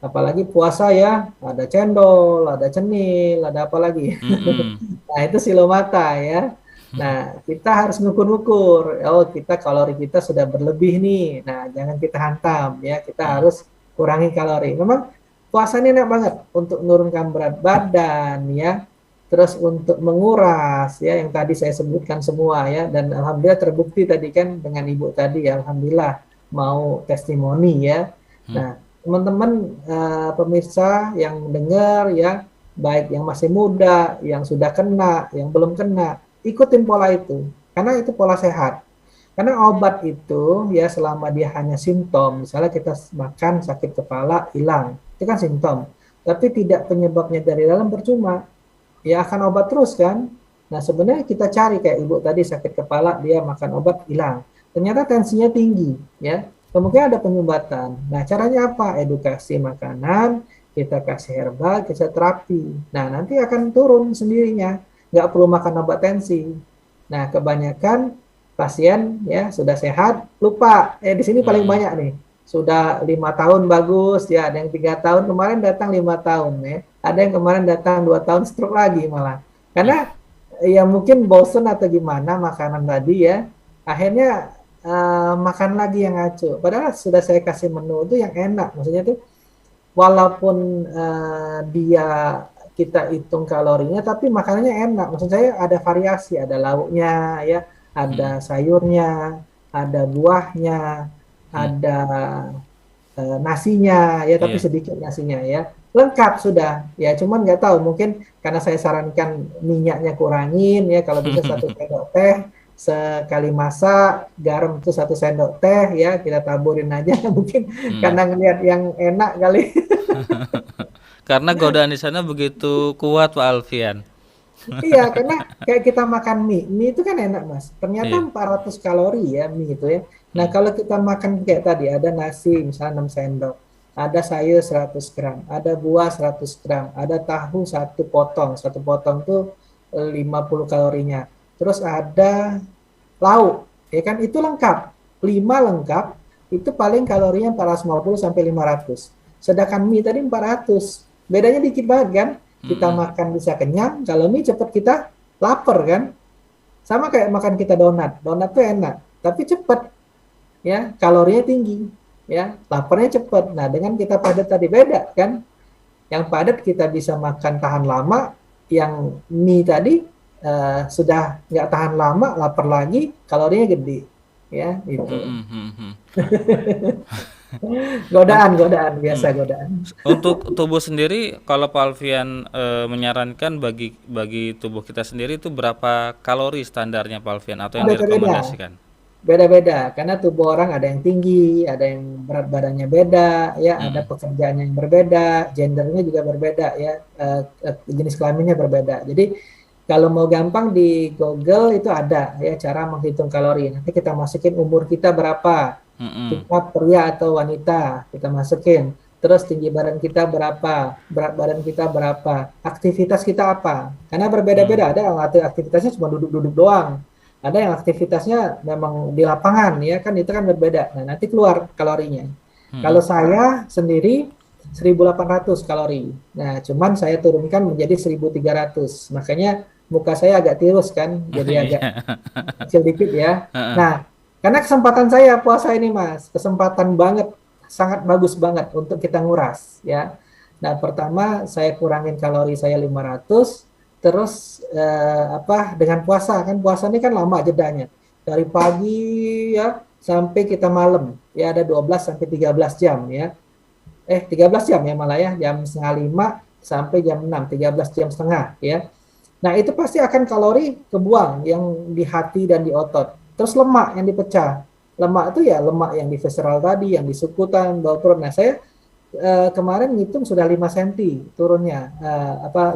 S2: apalagi puasa ya, ada cendol, ada cenil, ada apa lagi.
S1: Mm-mm.
S2: Nah, itu silomata ya. Nah, kita harus ngukur-ngukur. Oh, kita kalori kita sudah berlebih nih. Nah, jangan kita hantam ya. Kita
S1: Mm.
S2: harus kurangi kalori. Memang puasa ini enak banget untuk menurunkan berat badan ya. Terus untuk menguras ya yang tadi saya sebutkan semua ya dan alhamdulillah terbukti tadi kan dengan Ibu tadi ya alhamdulillah mau testimoni ya.
S1: Mm.
S2: Nah, teman-teman pemirsa yang mendengar ya baik yang masih muda, yang sudah kena, yang belum kena, ikutin pola itu. Karena itu pola sehat. Karena obat itu ya selama dia hanya simptom, misalnya kita makan sakit kepala hilang, itu kan simptom. tapi tidak penyebabnya dari dalam, percuma. Ya akan obat terus kan. Nah sebenarnya kita cari kayak ibu tadi sakit kepala, dia makan obat hilang. Ternyata tensinya tinggi, ya. Kemungkinan ada penyumbatan. Nah caranya apa? Edukasi makanan, kita kasih herbal, kita terapi. Nah nanti akan turun sendirinya. Nggak perlu makan obat tensi. Nah kebanyakan pasien ya sudah sehat lupa. Di sini paling
S1: Mm-mm.
S2: banyak nih. Sudah 5 tahun bagus, ya ada yang 3 tahun, kemarin datang 5 tahun ya. Ada yang kemarin datang 2 tahun stroke lagi malah. Karena ya mungkin bosen atau gimana makanan tadi ya. Akhirnya makan lagi yang ngaco. Padahal sudah saya kasih menu itu yang enak. Maksudnya tuh walaupun dia kita hitung kalorinya, tapi makanannya enak. Maksud saya ada variasi, ada lauknya, ya,
S1: Mm-mm.
S2: ada sayurnya, ada buahnya,
S1: Mm.
S2: ada nasinya, ya, tapi
S1: Iya.
S2: sedikit nasinya, ya, lengkap sudah. Ya, cuman nggak tahu, mungkin karena saya sarankan minyaknya kurangin, ya, kalau bisa 1 sendok teh sekali masak, garam itu 1 sendok teh, ya, kita taburin aja, mungkin
S1: Mm.
S2: karena ngelihat yang enak kali.
S1: Karena godaan di sana begitu kuat Pak Alfian.
S2: Iya, karena kayak kita makan mie, mie itu kan enak Mas. Ternyata
S1: Iya.
S2: 400 kalori ya mie itu ya. Nah,
S1: Mm.
S2: kalau kita makan kayak tadi, ada nasi misalnya 6 sendok, ada sayur 100 gram, ada buah 100 gram, ada tahu satu potong tuh 50 kalorinya. Terus ada lauk, ya kan itu lengkap. 5 lengkap, itu paling kalorinya 450 sampai 500. Sedangkan mie tadi 400. Bedanya dikit banget kan? Kita
S1: Mm-mm.
S2: makan bisa kenyang, kalau mie cepat kita lapar kan? Sama kayak makan kita donat. Donat tuh enak, tapi cepat ya, kalorinya tinggi ya, laparnya cepat. Nah, dengan kita padat tadi beda kan? Yang padat kita bisa makan tahan lama, yang mie tadi sudah nggak tahan lama, lapar lagi, kalorinya gede ya itu.
S1: Mm-mm. Mm-mm.
S2: Godaan,
S1: Unt-
S2: godaan biasa
S1: mm.
S2: godaan.
S1: Untuk tubuh sendiri, kalau Pak Alfian menyarankan bagi bagi tubuh kita sendiri itu berapa kalori standarnya Pak Alfian atau
S2: Oh,
S1: yang
S2: beda-beda.
S1: direkomendasikan?
S2: Beda-beda, karena tubuh orang ada yang tinggi, ada yang berat badannya beda, ya, ada
S1: Mm-mm.
S2: pekerjaan yang berbeda, gendernya juga berbeda, ya, jenis kelaminnya berbeda. Jadi kalau mau gampang di Google itu ada ya cara menghitung kalori. Nanti kita masukin umur kita berapa,
S1: Mm-mm.
S2: kita pria atau wanita, kita masukin. Terus tinggi badan kita berapa, berat badan kita berapa, aktivitas kita apa. Karena
S1: Mm.
S2: berbeda-beda, ada yang aktivitasnya cuma duduk-duduk doang, ada yang aktivitasnya memang di lapangan, ya kan, itu kan berbeda. Nah, nanti keluar kalorinya. Kalau
S1: Mm-mm.
S2: saya sendiri 1.800 kalori. Nah, cuman saya turunkan menjadi 1.300. Makanya muka saya agak tirus kan, jadi agak
S1: Iya.
S2: kecil dikit ya.
S1: Heeh.
S2: Nah, karena kesempatan saya puasa ini Mas, kesempatan banget, sangat bagus banget untuk kita nguras ya. Nah, pertama saya kurangin kalori saya 500, terus dengan puasa, kan puasa ini kan lama jedanya. Dari pagi ya sampai kita malam, ya ada 12 sampai 13 jam ya. 13 jam ya malah ya, jam setengah 5 sampai jam 6, 13 jam setengah ya. Nah, itu pasti akan kalori kebuang yang di hati dan di otot. Terus lemak yang dipecah. Lemak itu ya lemak yang di visceral tadi, yang di sukutan, bawah perut. Nah, saya kemarin ngitung sudah 5 cm turunnya,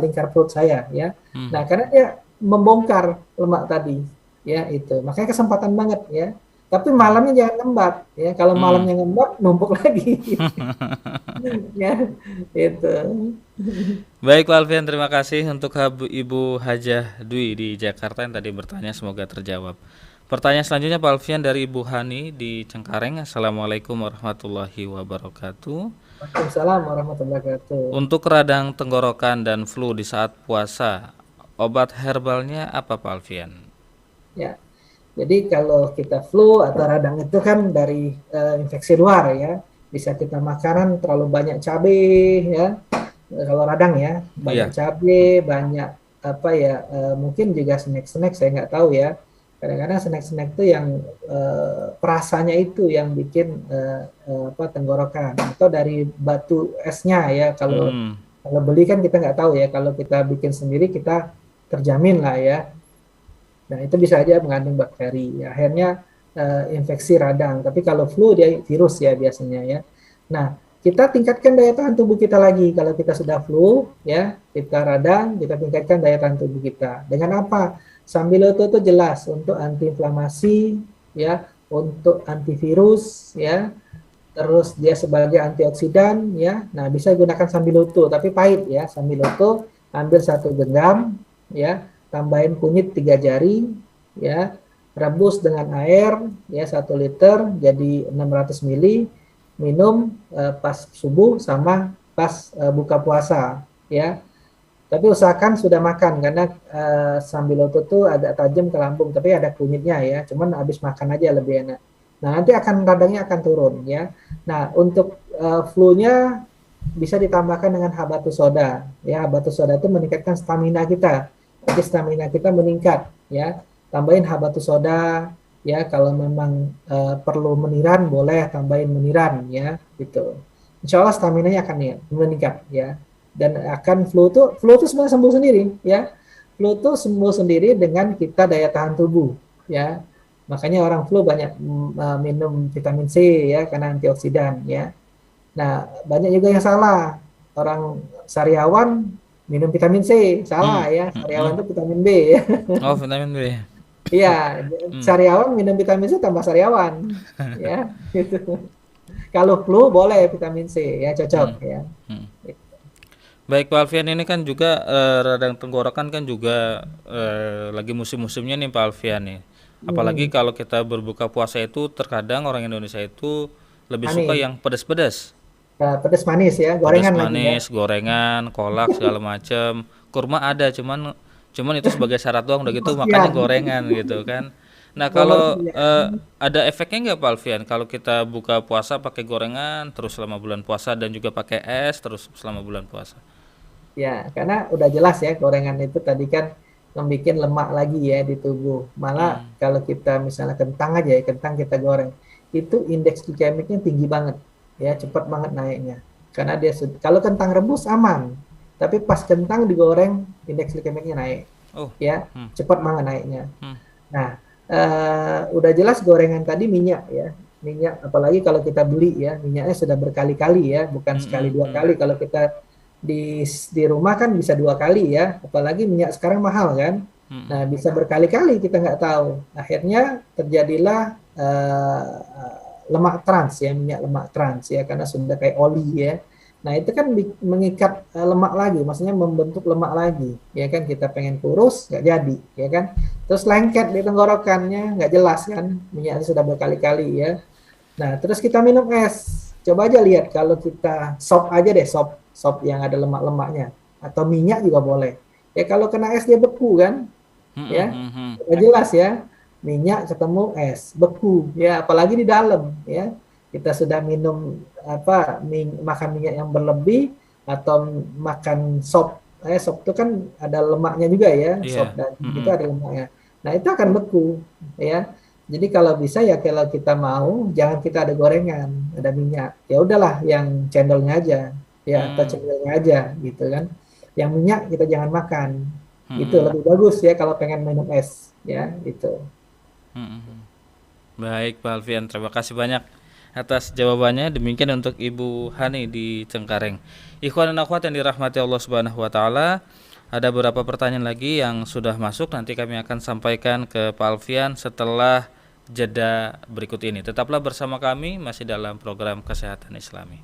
S2: lingkar perut saya ya.
S1: Mm.
S2: Nah, karena dia membongkar lemak tadi ya itu. Makanya kesempatan banget ya. Tapi
S1: Mm.
S2: malamnya jangan lembab ya. Kalau
S1: Mm.
S2: malamnya lembab numpuk lagi ya itu.
S1: Baik Pak Alfian, terima kasih untuk Ibu Hajah Dwi di Jakarta yang tadi bertanya, semoga terjawab. Pertanyaan selanjutnya Pak Alfian dari Ibu Hani di Cengkareng. Assalamualaikum warahmatullahi wabarakatuh.
S2: Waalaikumsalam warahmatullahi wabarakatuh.
S1: Untuk radang tenggorokan dan flu di saat puasa, obat herbalnya apa Pak Alfian?
S2: Ya, jadi kalau kita flu atau radang itu kan dari infeksi luar ya. Bisa kita makanan terlalu banyak cabai ya. Kalau radang ya, banyak
S1: Iya.
S2: cabai, banyak apa ya, mungkin juga snack-snack saya nggak tahu ya. Kadang-kadang snack-snack itu yang perasanya itu yang bikin tenggorokan, atau dari batu esnya ya. Kalau
S1: Mm-mm.
S2: kalau beli kan kita nggak tahu ya. Kalau kita bikin sendiri kita terjamin lah ya. Nah, itu bisa aja mengandung bakteri. Ya, akhirnya infeksi radang. Tapi kalau flu dia virus ya biasanya ya. Nah, kita tingkatkan daya tahan tubuh kita lagi. Kalau kita sudah flu, ya, kita radang, kita tingkatkan daya tahan tubuh kita. Dengan apa? Sambiloto itu jelas untuk antiinflamasi, ya, untuk antivirus, ya, terus dia sebagai antioksidan, ya. Nah, bisa gunakan sambiloto, tapi pahit ya. Sambiloto ambil 1 genggam, ya, tambahin kunyit 3 jari, ya, rebus dengan air, ya, 1 liter, jadi 600 ml, minum pas subuh sama pas buka puasa, ya. Tapi usahakan sudah makan karena sambiloto itu agak tajam ke lambung, tapi ada kunyitnya ya. Cuman habis makan aja lebih enak. Nah, nanti radangnya akan turun ya. Nah, untuk flu-nya bisa ditambahkan dengan habatus soda. Ya, habatus soda itu meningkatkan stamina kita. Jadi stamina kita meningkat ya. Tambahin habatus soda ya, kalau memang perlu meniran boleh tambahin meniran ya, gitu. Insya Allah stamina-nya akan meningkat ya. Dan akan flu itu sebenarnya sembuh sendiri ya. Flu itu sembuh sendiri dengan kita daya tahan tubuh ya. Makanya orang flu banyak minum vitamin C ya, karena antioksidan ya. Nah, banyak juga yang salah. Orang sariawan minum vitamin C, salah ya. Sariawan itu vitamin B ya.
S1: Oh, vitamin B.
S2: Iya, sariawan minum vitamin C tambah sariawan ya. Gitu. Kalau flu boleh vitamin C ya, cocok ya.
S1: Baik Pak Alfian, ini kan juga radang tenggorokan kan juga lagi musim-musimnya nih Pak Alfian nih. Apalagi kalau kita berbuka puasa itu terkadang orang Indonesia itu lebih suka yang pedas-pedas.
S2: Pedas manis ya, gorengan
S1: Pedas
S2: lagi ya.
S1: manis, gorengan, kolak segala macam. Kurma ada, cuman itu sebagai syarat doang, udah gitu makanya gorengan gitu kan. Nah, kalau ada efeknya nggak Pak Alfian kalau kita buka puasa pakai gorengan terus selama bulan puasa dan juga pakai es terus selama bulan puasa?
S2: Ya, karena udah jelas ya, gorengan itu tadi kan membuat lemak lagi ya di tubuh. Malah kalau kita misalnya kentang aja ya, kentang kita goreng, itu indeks glikemiknya tinggi banget ya, cepat banget naiknya. Karena dia kalau kentang rebus aman, tapi pas kentang digoreng indeks glikemiknya naik. Ya, cepat banget naiknya. Nah, udah jelas gorengan tadi minyak ya. Minyak, apalagi kalau kita beli ya, minyaknya sudah berkali-kali ya, bukan sekali 2 kali. Kalau kita di rumah kan bisa 2 kali ya, apalagi minyak sekarang mahal kan. Nah, bisa berkali-kali kita nggak tahu. Akhirnya terjadilah lemak trans ya, minyak lemak trans ya, karena sudah kayak oli ya. Nah, itu kan mengikat lemak lagi, maksudnya membentuk lemak lagi ya kan. Kita pengen kurus nggak jadi ya kan, terus lengket di tenggorokannya, nggak jelas kan, minyaknya sudah berkali-kali ya. Nah, terus kita minum es, coba aja lihat kalau kita sop aja deh, sop yang ada lemak-lemaknya, atau minyak juga boleh ya. Kalau kena es dia beku kan ya, udah jelas ya, minyak ketemu es beku ya, apalagi di dalam ya. Kita sudah minum makan minyak yang berlebih atau makan sop itu kan ada lemaknya juga ya, sop daging itu ada lemaknya. Nah, itu akan beku ya. Jadi kalau bisa ya, kalau kita mau jangan kita ada gorengan, ada minyak, ya udahlah yang cendolnya aja ya, atau cendolnya aja gitu kan. Yang minyak kita jangan makan. Itu lebih bagus ya kalau pengen minum es ya, itu.
S1: Baik Pak Alfian, terima kasih banyak atas jawabannya. Demikian untuk Ibu Hani di Cengkareng. Ikhwan dan akhwat yang dirahmati Allah Subhanahu wa taala, ada beberapa pertanyaan lagi yang sudah masuk, nanti kami akan sampaikan ke Pak Alfian setelah jeda berikut ini. Tetaplah bersama kami masih dalam program Kesehatan Islami.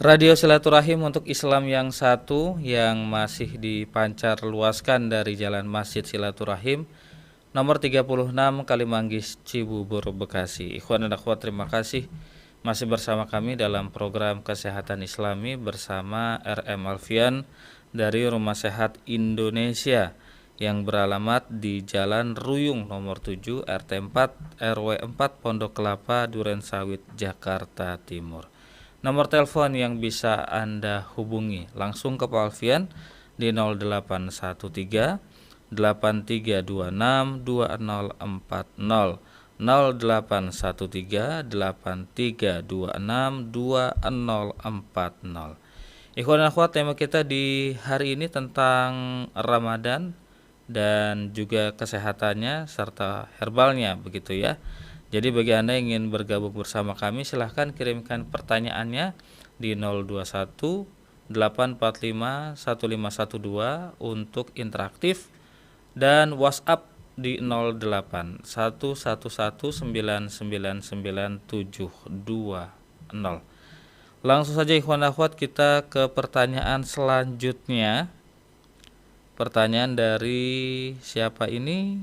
S1: Radio Silaturahim untuk Islam yang satu yang masih dipancar luaskan dari Jalan Masjid Silaturahim nomor 36 Kalimanggis Cibubur Bekasi. Ikhwan dan akhwat, terima kasih masih bersama kami dalam program Kesehatan Islami bersama RM Alfian dari Rumah Sehat Indonesia yang beralamat di Jalan Ruyung nomor 7 RT 4 RW 4 Pondok Kelapa Duren Sawit Jakarta Timur. Nomor telepon yang bisa Anda hubungi langsung ke Pak Alfian di 0813 8326 2040 0813 8326 2040. Ikhwan dan akhwat, tema kita di hari ini tentang Ramadan dan juga kesehatannya serta herbalnya, begitu ya. Jadi bagi Anda yang ingin bergabung bersama kami, silahkan kirimkan pertanyaannya di 021 845 1512 untuk interaktif dan WhatsApp di 08 111 999 720. Langsung saja ikhwan akhwat, kita ke pertanyaan selanjutnya. Pertanyaan dari siapa ini?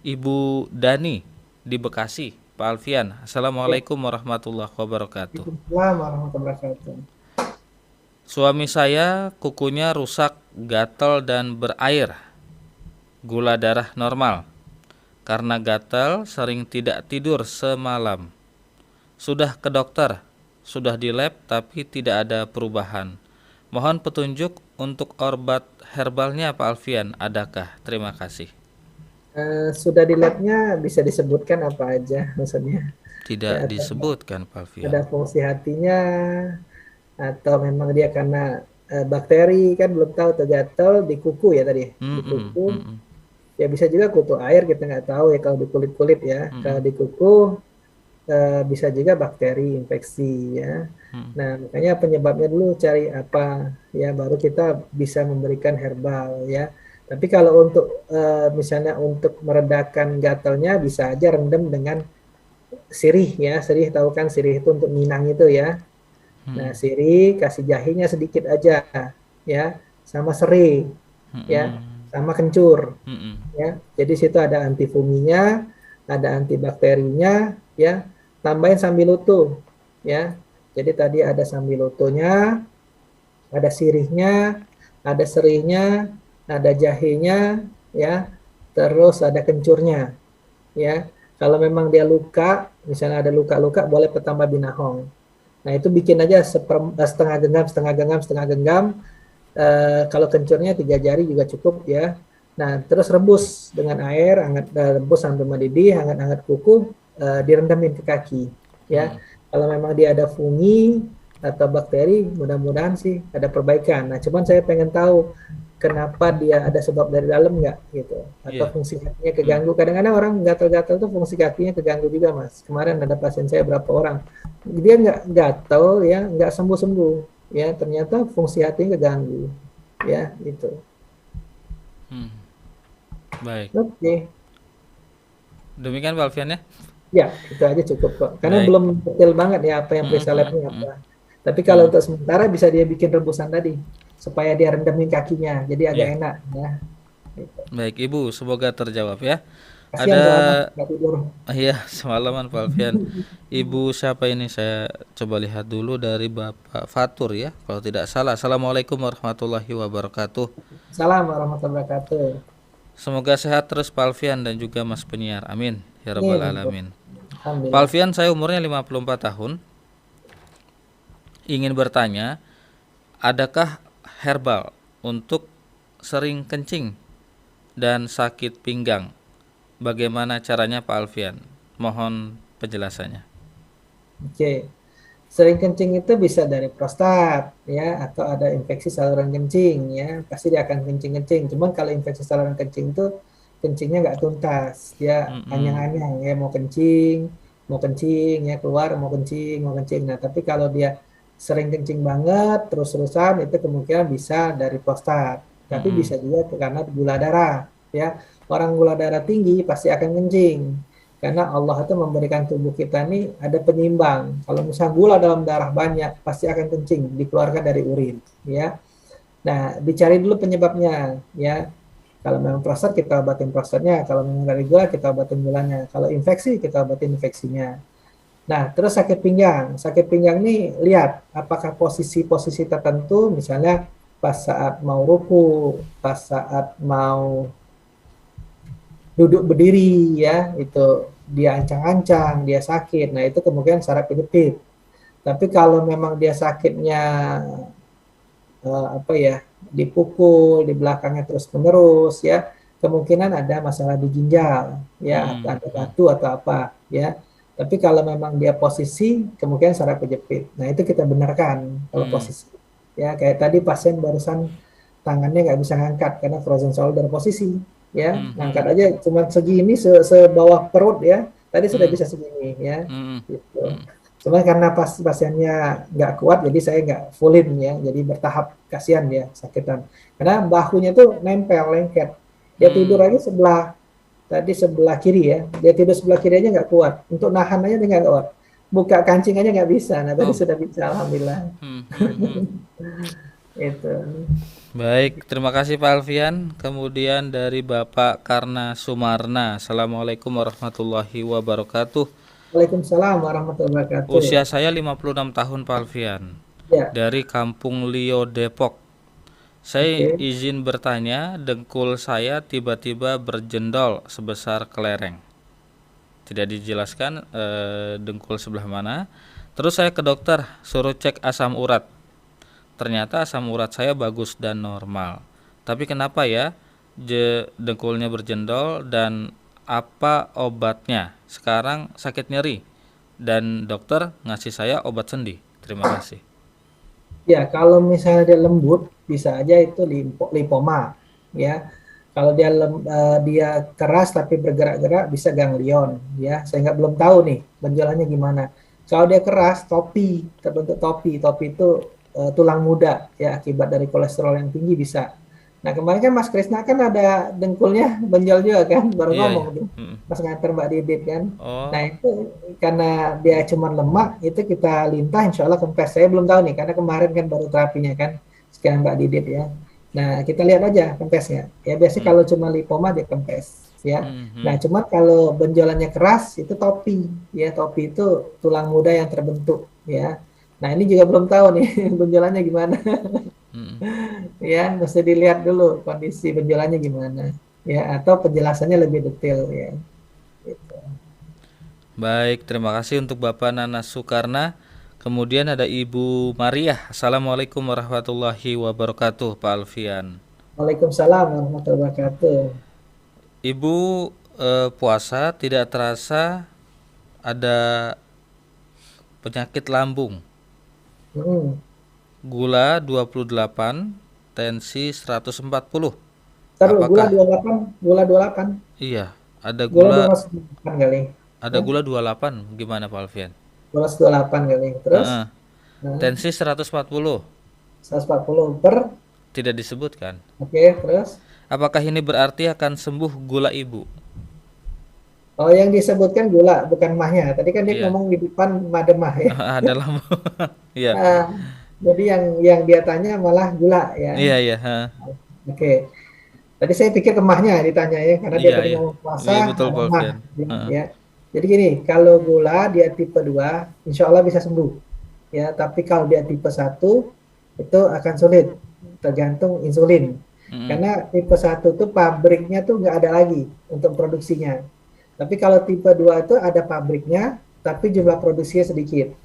S1: Ibu Dani di Bekasi. Pak Alfian, Assalamualaikum warahmatullahi wabarakatuh.
S2: Waalaikumsalam warahmatullahi wabarakatuh.
S1: Suami saya kukunya rusak, gatal dan berair. Gula darah normal. Karena gatal sering tidak tidur semalam. Sudah ke dokter, sudah di lab tapi tidak ada perubahan. Mohon petunjuk untuk obat herbalnya Pak Alfian, adakah? Terima kasih.
S2: Sudah di labnya bisa disebutkan apa aja maksudnya?
S1: Tidak
S2: Ya,
S1: disebutkan Pak Alfian.
S2: ada fungsi hatinya atau memang dia karena bakteri, kan belum tahu, tergatal di kuku ya tadi, di kuku. Ya bisa juga kutu air, kita nggak tahu ya kalau di kulit ya. Kalau di kuku bisa juga bakteri infeksi ya. Nah, makanya penyebabnya dulu cari apa ya, baru kita bisa memberikan herbal ya. Tapi kalau untuk misalnya untuk meredakan gatalnya, bisa aja rendam dengan sirih ya. Sirih, tahu kan sirih itu untuk minang itu ya. Nah, sirih kasih jahenya sedikit aja ya, sama serai ya, sama kencur ya. Jadi situ ada antifunginya, ada antibakterinya ya. Tambahin sambiloto ya. Jadi tadi ada sambilotonya, ada sirihnya, ada serihnya, ada jahenya ya, terus ada kencurnya ya. Kalau memang dia luka, misalnya ada luka-luka, boleh petambah binahong. Nah, itu bikin aja setengah genggam. Kalau kencurnya 3 jari juga cukup ya. Nah, terus rebus dengan air hangat, rebus sampai mendidih, hangat-hangat kuku, direndamin ke kaki ya. Kalau memang dia ada fungi atau bakteri, mudah-mudahan sih ada perbaikan. Nah, cuman saya pengen tahu kenapa dia ada sebab dari dalam nggak gitu, atau fungsi kakinya keganggu. Kadang-kadang orang gatal-gatal tuh fungsi kakinya keganggu juga, Mas. Kemarin ada pasien saya berapa orang, dia nggak gatal ya, nggak sembuh-sembuh ya, ternyata fungsi hatinya keganggu ya gitu.
S1: Baik.
S2: Oke.
S1: Demikian Pak Alfian ya.
S2: Ya, itu aja cukup kok. Karena belum detail banget ya apa yang periksa labnya apa. Tapi kalau untuk sementara bisa dia bikin rebusan tadi supaya dia rendamin kakinya, jadi agak enak ya. Gitu.
S1: Baik Ibu, semoga terjawab ya.
S2: Kasian
S1: Iya, semalaman Pak Alfian. Ibu siapa ini? Saya coba lihat dulu, dari Bapak Fatur ya, kalau tidak salah. Assalamualaikum warahmatullahi wabarakatuh.
S2: Assalamualaikum warahmatullahi wabarakatuh.
S1: Semoga sehat terus Pak Alfian dan juga Mas penyiar. Amin ya rabbal alamin. Pak Alfian, saya umurnya 54 tahun. Ingin bertanya, adakah herbal untuk sering kencing dan sakit pinggang? Bagaimana caranya Pak Alfian? Mohon penjelasannya.
S2: Oke. Sering kencing itu bisa dari prostat ya, atau ada infeksi saluran kencing ya, pasti dia akan kencing-kencing. Cuman kalau infeksi saluran kencing itu kencingnya nggak tuntas, dia anyang-anyang ya, mau kencing ya, keluar mau kencing. Nah, tapi kalau dia sering kencing banget terus-terusan, itu kemungkinan bisa dari prostat. Tapi bisa juga karena gula darah ya. Orang gula darah tinggi pasti akan kencing Karena Allah itu memberikan tubuh kita ini ada penyimbang. Kalau misalnya gula dalam darah banyak, pasti akan kencing, dikeluarkan dari urin, ya. Nah, dicari dulu penyebabnya, ya. Kalau memang prostat, kita obatin prostatnya. Kalau memang dari gula, kita obatin gulanya. Kalau infeksi, kita obatin infeksinya. Nah, terus sakit pinggang. Sakit pinggang nih, lihat apakah posisi-posisi tertentu, misalnya pas saat mau ruku, pas saat mau duduk berdiri, ya, itu dia ancang-ancang, dia sakit. Nah, itu kemungkinan saraf kejepit. Tapi kalau memang dia sakitnya apa ya, dipukul di belakangnya terus-menerus, ya, kemungkinan ada masalah di ginjal, ya, ada batu atau apa, ya. Tapi kalau memang dia posisi, kemungkinan saraf kejepit. Nah, itu kita benarkan kalau posisi. Ya, kayak tadi pasien barusan tangannya nggak bisa ngangkat karena frozen shoulder posisi, ya. Ngangkat aja cuma segini, sebawah perut, ya. Tadi sudah bisa segini, ya. Gitu. Cuma karena pasiennya nggak kuat, jadi saya nggak fullin, ya. Jadi bertahap, kasihan dia sakitan. Karena bahunya tuh nempel, lengket. Dia tidur aja tadi sebelah kiri, ya. Dia tidur sebelah kiri aja nggak kuat. Untuk nahan aja dia nggak kuat. Buka kancing aja nggak bisa. Nah, tadi sudah bisa, alhamdulillah. Itu.
S1: Baik, terima kasih Pak Alfian. Kemudian dari Bapak Karna Sumarna. Assalamualaikum warahmatullahi wabarakatuh.
S2: Waalaikumsalam warahmatullahi wabarakatuh.
S1: Usia saya 56 tahun Pak Alfian.
S2: Ya.
S1: Dari Kampung Lio, Depok. Saya izin bertanya, dengkul saya tiba-tiba berjendol sebesar kelereng. Tidak dijelaskan dengkul sebelah mana. Terus saya ke dokter, suruh cek asam urat. Ternyata asam urat saya bagus dan normal. Tapi kenapa ya dengkulnya berjendol dan apa obatnya? Sekarang sakit nyeri dan dokter ngasih saya obat sendi. Terima kasih.
S2: Ya, kalau misalnya dia lembut, bisa aja itu lipoma, ya. Kalau dia keras tapi bergerak-gerak, bisa ganglion, ya. Saya belum tahu nih benjolannya gimana. Kalau dia keras, terbentuk topi itu tulang muda, ya, akibat dari kolesterol yang tinggi bisa. Nah, kemarin kan Mas Krisna kan ada dengkulnya benjol juga kan, baru ngomong tuh, pas nganter Mbak Didit kan. Nah, itu karena dia cuma lemak, itu kita lintah, insya Allah kempes. Saya belum tahu nih, karena kemarin kan baru terapinya kan, sekian Mbak Didit, ya. Nah, kita lihat aja kempesnya. Ya, biasanya kalau cuma lipoma dia kempes, ya. Nah, cuma kalau benjolannya keras, itu topi, ya. Topi itu tulang muda yang terbentuk, ya. Nah, ini juga belum tahu nih benjolannya gimana. Ya, mesti dilihat dulu kondisi benjolannya gimana, ya, atau penjelasannya lebih detail, ya. Gitu.
S1: Baik, terima kasih untuk Bapak Nana Sukarna. Kemudian ada Ibu Maria. Assalamualaikum warahmatullahi wabarakatuh, Pak Alfian.
S2: Waalaikumsalam warahmatullahi wabarakatuh.
S1: Ibu puasa tidak terasa ada penyakit lambung. Gula 28, tensi 140.
S2: Taruh gula 28.
S1: Iya, ada gula
S2: 28 kali.
S1: Ada gula 28, gimana Pak Alfian?
S2: Gula 28 kali. Terus?
S1: Tensi 140.
S2: 140 per?
S1: Tidak disebutkan.
S2: Oke, terus?
S1: Apakah ini berarti akan sembuh gula ibu?
S2: Oh, yang disebutkan gula, bukan mahnya. Tadi kan dia ngomong di depan mademah, ya.
S1: Ada lambung. Iya.
S2: Jadi yang dia tanya malah gula, ya.
S1: Iya.
S2: Oke. Tadi saya pikir kemahnya ditanya, ya, karena dia tadi ngomong puasa,
S1: betul,
S2: mah, ya. Jadi gini, kalau gula dia tipe 2, insya Allah bisa sembuh, ya. Tapi kalau dia tipe 1, itu akan sulit, tergantung insulin. Karena tipe 1 tuh pabriknya tuh nggak ada lagi untuk produksinya. Tapi kalau tipe 2 itu ada pabriknya, tapi jumlah produksinya sedikit.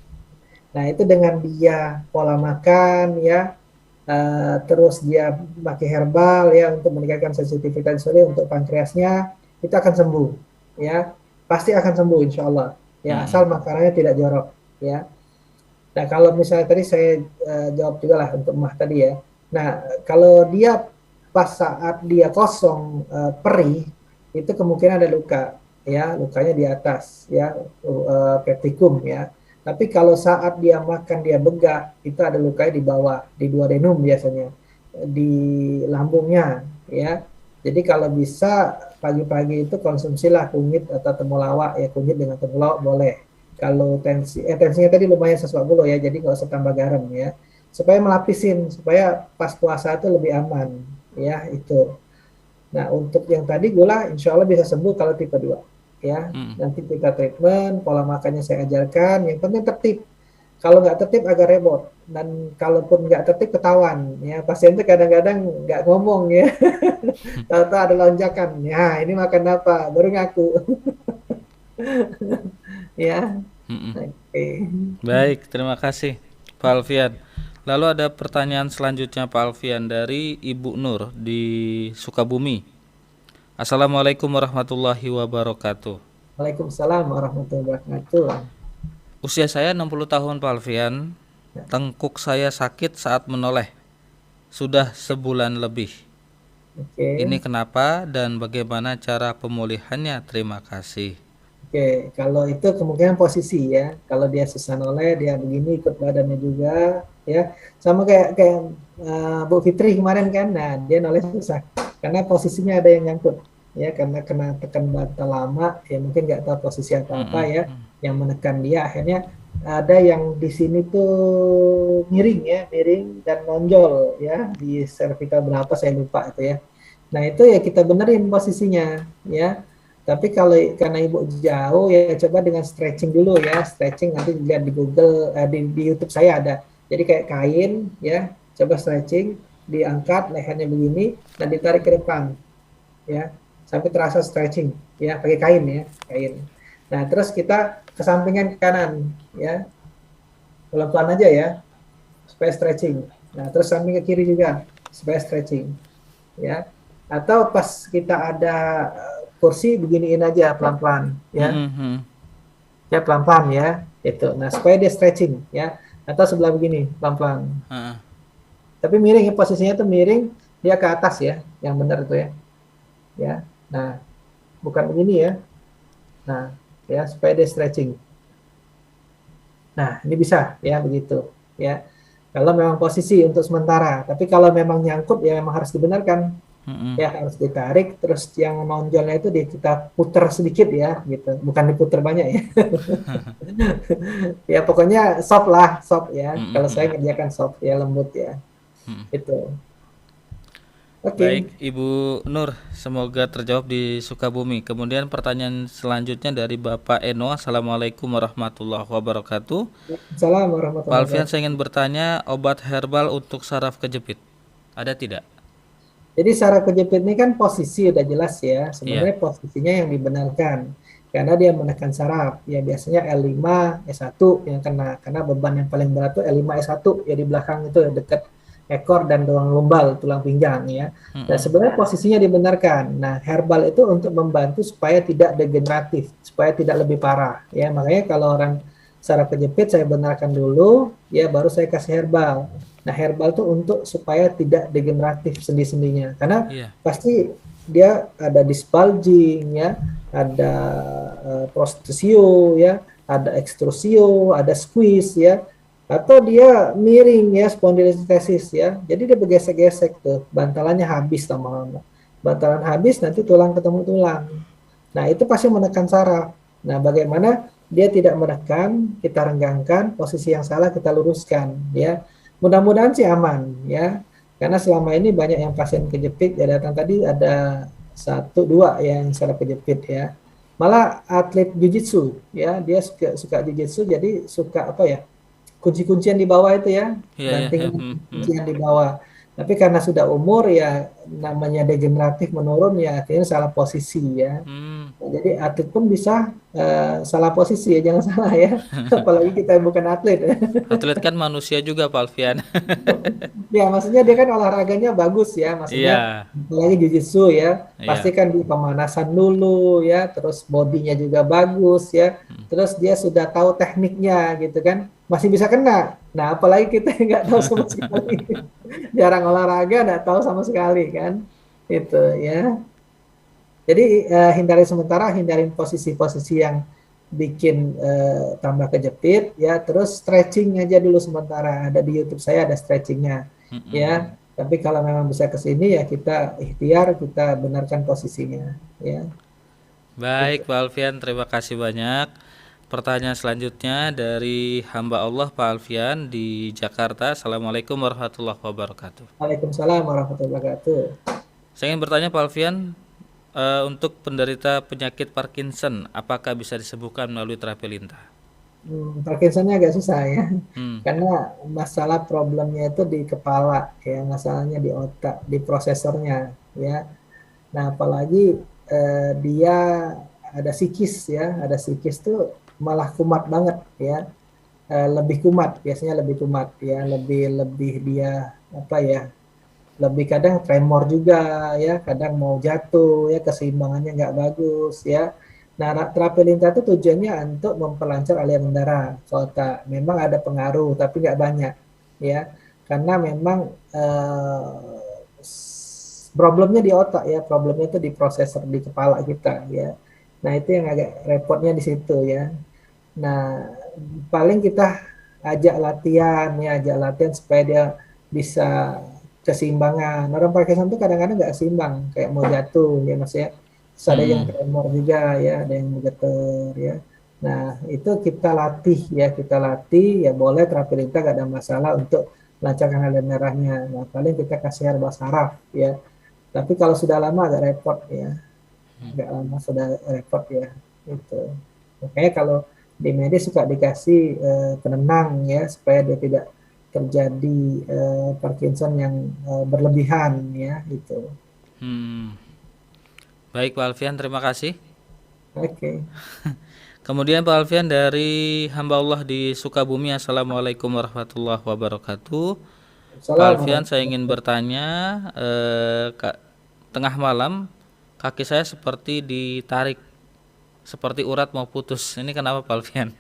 S2: Nah, itu dengan dia pola makan, ya, terus dia pakai herbal, ya, untuk meningkatkan sensitivitas insulin untuk pankreasnya, itu akan sembuh, ya. Pasti akan sembuh insya Allah, ya, asal makanannya tidak jorok, ya. Nah, kalau misalnya tadi saya jawab juga lah untuk mah tadi, ya. Nah, kalau dia pas saat dia kosong, perih, itu kemungkinan ada luka, ya, lukanya di atas, ya, peptikum, ya. Tapi kalau saat dia makan dia begak, itu ada lukanya di bawah, di duodenum biasanya, di lambungnya, ya. Jadi kalau bisa pagi-pagi itu konsumsilah kunyit atau temulawak ya, kunyit dengan temulawak boleh. Kalau tensinya tadi lumayan sesuai dulu ya, jadi nggak usah tambah garam ya. Supaya melapisin, supaya pas puasa itu lebih aman ya itu. Nah untuk yang tadi gula insya Allah bisa sembuh kalau tipe 2 ya.
S1: Mm.
S2: Nanti kita treatment, pola makannya saya ajarkan, yang penting tertib. Kalau nggak tertib agak repot dan kalaupun nggak tertib ketahuan ya pasien itu kadang-kadang nggak ngomong ya. Tahu-tahu ada lonjakan. Ya, ini makan apa? Baru ngaku. Ya.
S1: Mm-mm.
S2: Oke.
S1: Baik, terima kasih Pak Alfian. Lalu ada pertanyaan selanjutnya Pak Alfian dari Ibu Nur di Sukabumi. Assalamualaikum warahmatullahi wabarakatuh.
S2: Waalaikumsalam warahmatullahi wabarakatuh.
S1: Usia saya 60 tahun Pak Alfian. Tengkuk saya sakit saat menoleh. Sudah sebulan lebih.
S2: Oke.
S1: Ini kenapa dan bagaimana cara pemulihannya? Terima kasih.
S2: Oke, kalau itu kemungkinan posisi ya. Kalau dia susah noleh, dia begini ikut badannya juga ya. Sama kayak kayak Bu Fitri kemarin kan. Nah, dia noleh susah karena posisinya ada yang nyangkut ya, karena kena tekan bantal lama ya, mungkin nggak tahu posisi apa-apa
S1: Mm-mm.
S2: ya yang menekan dia, akhirnya ada yang di sini tuh miring ya, miring dan nonjol ya di cervical berapa saya lupa itu ya. Nah, itu ya kita benerin posisinya ya. Tapi kalau karena ibu jauh ya coba dengan stretching dulu ya, stretching nanti lihat di Google, di YouTube saya ada. Jadi kayak kain ya, coba stretching, diangkat lehernya begini dan ditarik ke depan ya, sampai terasa stretching ya, pakai kain ya, kain. Nah terus kita kesampingan ke kanan ya, pelan-pelan aja ya, supaya stretching. Nah terus samping ke kiri juga supaya stretching ya. Atau pas kita ada kursi beginiin aja pelan-pelan ya,
S1: Mm-mm.
S2: ya pelan-pelan ya itu. Nah supaya dia stretching ya. Atau sebelah begini pelan-pelan.
S1: Ah,
S2: Tapi miring ya, posisinya tuh miring dia ke atas ya, yang benar itu ya. Ya. Nah bukan begini ya. Nah ya supaya dia stretching. Nah ini bisa ya begitu ya. Kalau memang posisi untuk sementara. Tapi kalau memang nyangkut ya memang harus dibenarkan.
S1: mm-mm.
S2: Ya harus ditarik, terus yang nonjolnya itu kita puter sedikit ya gitu, bukan diputer banyak ya. Ya pokoknya soft ya, kalau saya
S1: Mm-mm.
S2: ngerjakan soft ya, lembut ya
S1: Mm-mm.
S2: itu. Oke.
S1: Baik, Ibu Nur, semoga terjawab di Sukabumi. Kemudian pertanyaan selanjutnya dari Bapak Eno. Assalamualaikum warahmatullahi wabarakatuh.
S2: Salam
S1: Pak
S2: warahmatullahi
S1: Alfian,
S2: wabarakatuh.
S1: saya ingin bertanya, obat herbal untuk saraf kejepit, ada tidak?
S2: Jadi saraf kejepit ini kan posisi udah jelas ya,
S1: Iya.
S2: sebenarnya posisinya yang dibenarkan karena dia menekan saraf ya, biasanya L5 S1 yang kena, karena beban yang paling berat itu L5 S1 ya, di belakang itu dekat ekor dan tulang lumbal, tulang pinggang ya. Dan
S1: Mm-mm.
S2: sebenarnya posisinya dibenarkan. Nah, herbal itu untuk membantu supaya tidak degeneratif, supaya tidak lebih parah ya. Makanya kalau orang saraf kejepit saya benarkan dulu ya, baru saya kasih herbal. Nah, herbal itu untuk supaya tidak degeneratif sendi-sendinya. Karena
S1: Iya.
S2: pasti dia ada disc bulging ya, ada prostrusio ya, ada extrusio, ada squeeze ya, atau dia miring ya, spondylolisthesis ya. Jadi dia bergesek-gesek tuh, bantalannya habis lama-lama. Bantalan habis nanti tulang ketemu tulang. Nah, itu pasti menekan saraf. Nah, bagaimana dia tidak menekan, kita renggangkan, posisi yang salah kita luruskan ya. Mudah-mudahan sih aman ya. Karena selama ini banyak yang pasien kejepit ya, datang tadi ada 1-2 yang saraf kejepit ya. Malah atlet jiu-jitsu ya, dia suka jiu-jitsu, jadi suka apa ya, kunci-kuncian di bawah itu ya,
S1: Iya, iya, iya.
S2: banting kuncian di bawah. Tapi karena sudah umur ya, namanya degeneratif menurun ya, akhirnya salah posisi ya.
S1: Hmm.
S2: Jadi atlet pun bisa salah posisi ya, jangan salah ya. Apalagi kita bukan atlet ya.
S1: Atlet kan manusia juga, Pak Alfian.
S2: Ya, maksudnya dia kan olahraganya bagus ya, maksudnya
S1: Iya,
S2: apalagi jiu-jitsu ya, pasti
S1: iya.
S2: kan di pemanasan dulu ya, terus bodinya juga bagus ya, terus dia sudah tahu tekniknya gitu kan, masih bisa kena. Nah, apalagi kita nggak tahu sama sekali, jarang olahraga, nggak tahu sama sekali kan, itu ya. Jadi hindari sementara, hindarin posisi-posisi yang bikin tambah kejepit ya, terus stretching aja dulu sementara. Ada di YouTube saya ada stretchingnya
S1: Mm-mm.
S2: ya. Tapi kalau memang bisa ke sini ya kita ikhtiar, kita benarkan posisinya, ya. Gitu.
S1: Baik Pak Alfian, terima kasih banyak. Pertanyaan selanjutnya dari hamba Allah Pak Alfian di Jakarta. Assalamualaikum warahmatullahi wabarakatuh.
S2: Waalaikumsalam warahmatullahi wabarakatuh.
S1: Saya ingin bertanya Pak Alfian, untuk penderita penyakit Parkinson, apakah bisa disembuhkan melalui terapi lintah?
S2: Parkinsonnya agak susah ya,
S1: Hmm.
S2: karena masalah problemnya itu di kepala ya, masalahnya di otak, di prosesornya ya. Nah, apalagi dia ada psikis ya, ada psikis tuh malah kumat banget ya. Lebih kumat, biasanya lebih kumat ya, lebih lebih dia apa ya, lebih kadang tremor juga ya, kadang mau jatuh ya, keseimbangannya nggak bagus ya. Nah, terapi lintas itu tujuannya untuk memperlancar aliran darah ke otak. Memang ada pengaruh, tapi nggak banyak ya, karena memang problemnya di otak ya, problemnya itu di prosesor di kepala kita ya. Nah, itu yang agak repotnya di situ ya. Nah, paling kita ajak latihan supaya dia bisa keseimbangan. Orang Parkinson tuh kadang-kadang nggak seimbang, kayak mau jatuh ya Mas ya. Terus ada yang
S1: Hmm.
S2: tremor juga ya, ada yang geter ya. Nah, itu kita latih ya, boleh terapi lintah gak ada masalah untuk melancarkan aliran darahnya. Nah, paling kita kasih herbal saraf ya. Tapi kalau sudah lama agak repot ya, agak lama sudah repot ya. Itu. Makanya kalau di medis suka dikasih penenang ya, supaya dia tidak terjadi Parkinson yang berlebihan ya, gitu.
S1: Hmm. Baik Pak Alfian, terima kasih.
S2: Oke.
S1: Kemudian Pak Alfian dari hamba Allah di Sukabumi. Assalamualaikum warahmatullahi wabarakatuh. Pak Alfian,
S2: Assalamualaikum.
S1: saya ingin bertanya, tengah malam kaki saya seperti ditarik, seperti urat mau putus. Ini kenapa Pak Alfian?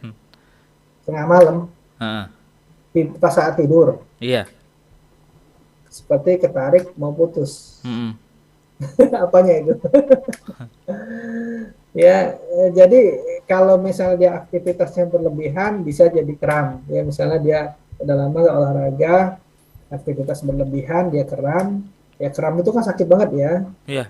S2: Tengah malam,
S1: Heeh.
S2: pas saat tidur,
S1: Iya.
S2: seperti ketarik mau putus.
S1: Mm-mm.
S2: Apanya itu? Ya, jadi kalau misalnya dia aktivitasnya berlebihan bisa jadi kram. Ya, misalnya dia udah lama nggak olahraga, aktivitas berlebihan, dia kram. Ya, kram itu kan sakit banget ya.
S1: Iya.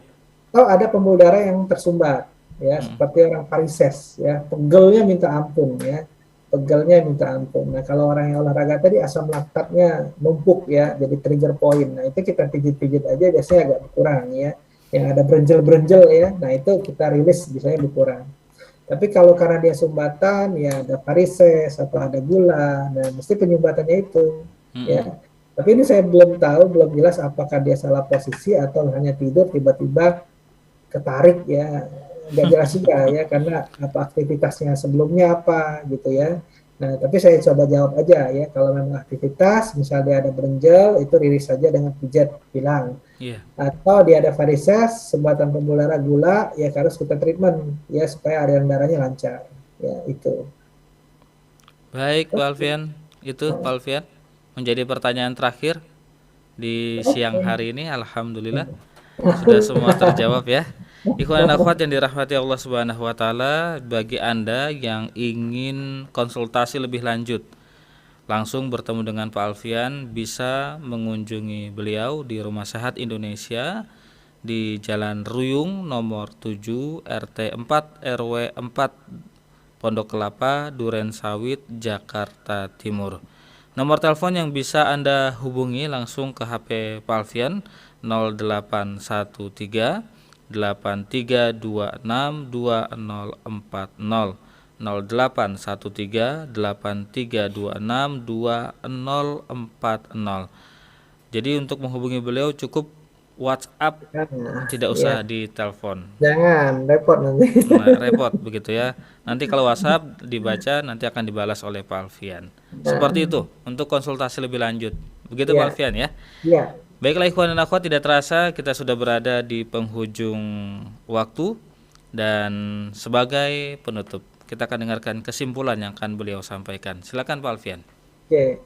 S2: Atau ada pembuluh darah yang tersumbat, ya,
S1: Mm-mm.
S2: seperti orang varises, ya, pegelnya minta ampun, ya, pegelnya minta ampun. Nah, kalau orang yang olahraga tadi asam laktatnya numpuk, ya, jadi trigger point. Nah, itu kita pijit-pijit aja biasanya agak berkurang, ya. Yang ada berenjel-berenjel, ya, nah itu kita rilis biasanya berkurang. Tapi kalau karena dia sumbatan, ya ada varises atau ada gula, nah mesti penyumbatannya itu,
S1: Mm-mm.
S2: ya. Tapi ini saya belum tahu, belum jelas apakah dia salah posisi atau hanya tidur tiba-tiba ketarik ya, nggak jelas juga ya, karena apa aktivitasnya sebelumnya apa gitu ya. Nah, tapi saya coba jawab aja ya, kalau memang aktivitas misalnya dia ada berenjel, itu rilis saja dengan pijat hilang.
S1: Iya.
S2: Atau dia ada varises, sumbatan pembuluh darah, gula, ya harus kita treatment ya supaya aliran darahnya lancar. Ya, itu.
S1: Baik Pak Alfian, itu Pak Alfian menjadi pertanyaan terakhir di siang
S2: Oke.
S1: hari ini. Alhamdulillah sudah semua terjawab ya. Ikhwan dan akhwat yang dirahmati Allah Subhanahu wa taala, bagi Anda yang ingin konsultasi lebih lanjut, langsung bertemu dengan Pak Alfian, bisa mengunjungi beliau di Rumah Sehat Indonesia di Jalan Ruyung nomor 7 RT 4 RW 4 Pondok Kelapa, Duren Sawit, Jakarta Timur. Nomor telepon yang bisa Anda hubungi langsung ke HP Pak Alfian 0813 8326 2040, 0813 8326 2040. Jadi untuk menghubungi beliau cukup WhatsApp,
S2: Nah,
S1: tidak
S2: ya,
S1: usah di telepon.
S2: jangan repot nanti.
S1: Nah, repot begitu ya. Nanti kalau WhatsApp dibaca nanti akan dibalas oleh Pak Alfian. Seperti
S2: Nah,
S1: itu untuk konsultasi lebih lanjut. Begitu Pak
S2: ya,
S1: Alfian ya.
S2: ya,
S1: Baiklah ikhwan dan akhwat, tidak terasa kita sudah berada di penghujung waktu, dan sebagai penutup kita akan dengarkan kesimpulan yang akan beliau sampaikan. Silakan Pak Alfian.
S2: oke.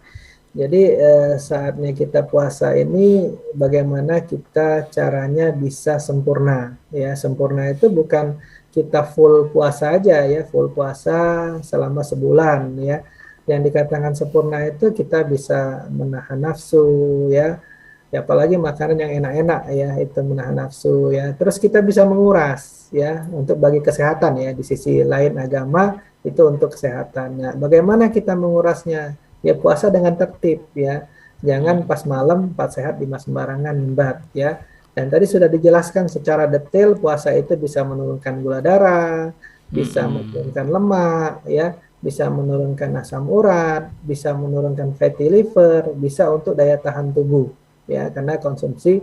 S2: Jadi saatnya kita puasa ini bagaimana kita caranya bisa sempurna ya. Sempurna itu bukan kita full puasa aja ya, full puasa selama sebulan ya. Yang dikatakan sempurna itu kita bisa menahan nafsu ya, Ya, apalagi makanan yang enak-enak ya, itu menahan nafsu ya. Terus kita bisa menguras ya untuk bagi kesehatan ya, di sisi lain agama itu untuk kesehatan. Nah, bagaimana kita mengurasnya? Ya puasa dengan tertib ya. Jangan pas malam empat sehat lima sembarangan mimbat ya. Dan tadi sudah dijelaskan secara detail puasa itu bisa menurunkan gula darah, bisa
S1: Mm-mm.
S2: menurunkan lemak ya, bisa menurunkan asam urat, bisa menurunkan fatty liver, bisa untuk daya tahan tubuh ya, karena konsumsi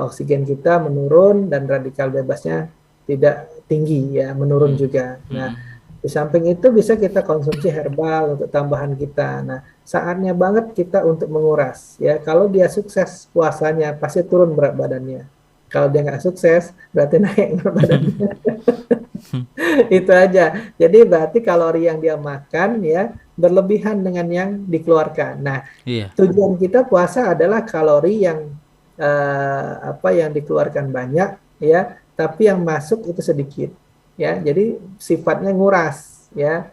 S2: oksigen kita menurun dan radikal bebasnya tidak tinggi ya, menurun
S1: Mm.
S2: juga. Nah,
S1: Mm-mm.
S2: di samping itu bisa kita konsumsi herbal untuk tambahan kita. Nah, saatnya banget kita untuk menguras ya. Kalau dia sukses puasanya pasti turun berat badannya. Kalau dia nggak sukses berarti naik berat badannya. Itu aja. Jadi berarti kalori yang dia makan ya berlebihan dengan yang dikeluarkan. Nah,
S1: Iya.
S2: tujuan kita puasa adalah kalori yang apa yang dikeluarkan banyak ya, tapi yang masuk itu sedikit ya. Jadi sifatnya nguras ya.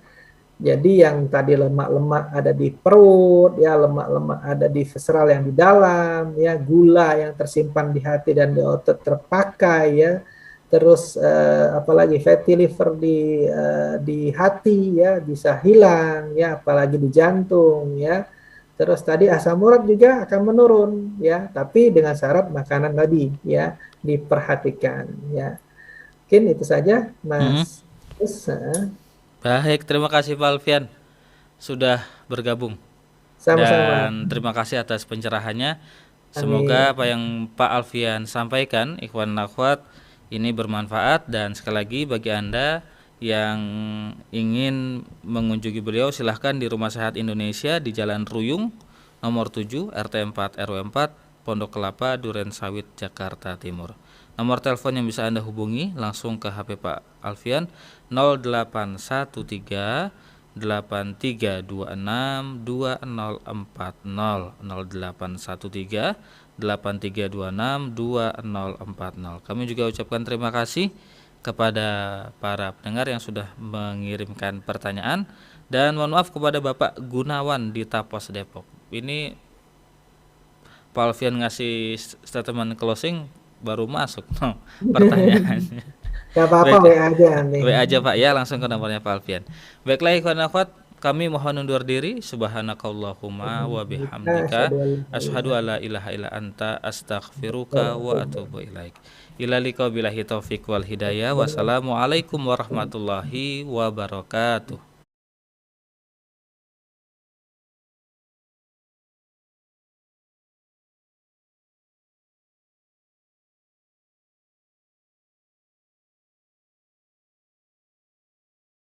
S2: Jadi yang tadi lemak-lemak ada di perut ya, lemak-lemak ada di visceral yang di dalam ya, gula yang tersimpan di hati dan di otot terpakai ya. Terus apalagi fatty liver di hati ya bisa hilang ya, apalagi di jantung ya. Terus tadi asam urat juga akan menurun ya, tapi dengan syarat makanan tadi ya diperhatikan ya. Mungkin itu saja
S1: Mm-mm.
S2: Mas. Terus,
S1: Baik, terima kasih Pak Alfian sudah bergabung.
S2: sama-sama.
S1: Dan terima kasih atas pencerahannya. Semoga
S2: Amin.
S1: apa yang Pak Alfian sampaikan, ikhwan dan akhwat, ini bermanfaat. Dan sekali lagi bagi Anda yang ingin mengunjungi beliau, silahkan di Rumah Sehat Indonesia di Jalan Ruyung nomor 7 RT 4 RW 4 Pondok Kelapa Duren Sawit Jakarta Timur. Nomor telepon yang bisa Anda hubungi langsung ke HP Pak Alfian 0813 8326 2040. Kami juga ucapkan terima kasih kepada para pendengar yang sudah mengirimkan pertanyaan, dan mohon maaf kepada Bapak Gunawan di Tapos Depok. Ini Pak Alfian ngasih statement closing baru masuk pertanyaannya.
S2: Gak apa-apa,
S1: Baik,
S2: WA aja nanti.
S1: W aja Pak ya, langsung ke nomornya Pak Alfian. Baiklah ikhwan akhwat, kami mohon undur diri. Subhanakallahumma wa bihamdika
S2: Asyhadu an la
S1: asyhadu
S2: ilaha
S1: alla ilaha illa anta astaghfiruka wa
S2: illallah.
S1: atubu ilaik. Ila liqa billahi taufik wal hidayah. Wassalamualaikum warahmatullahi wabarakatuh.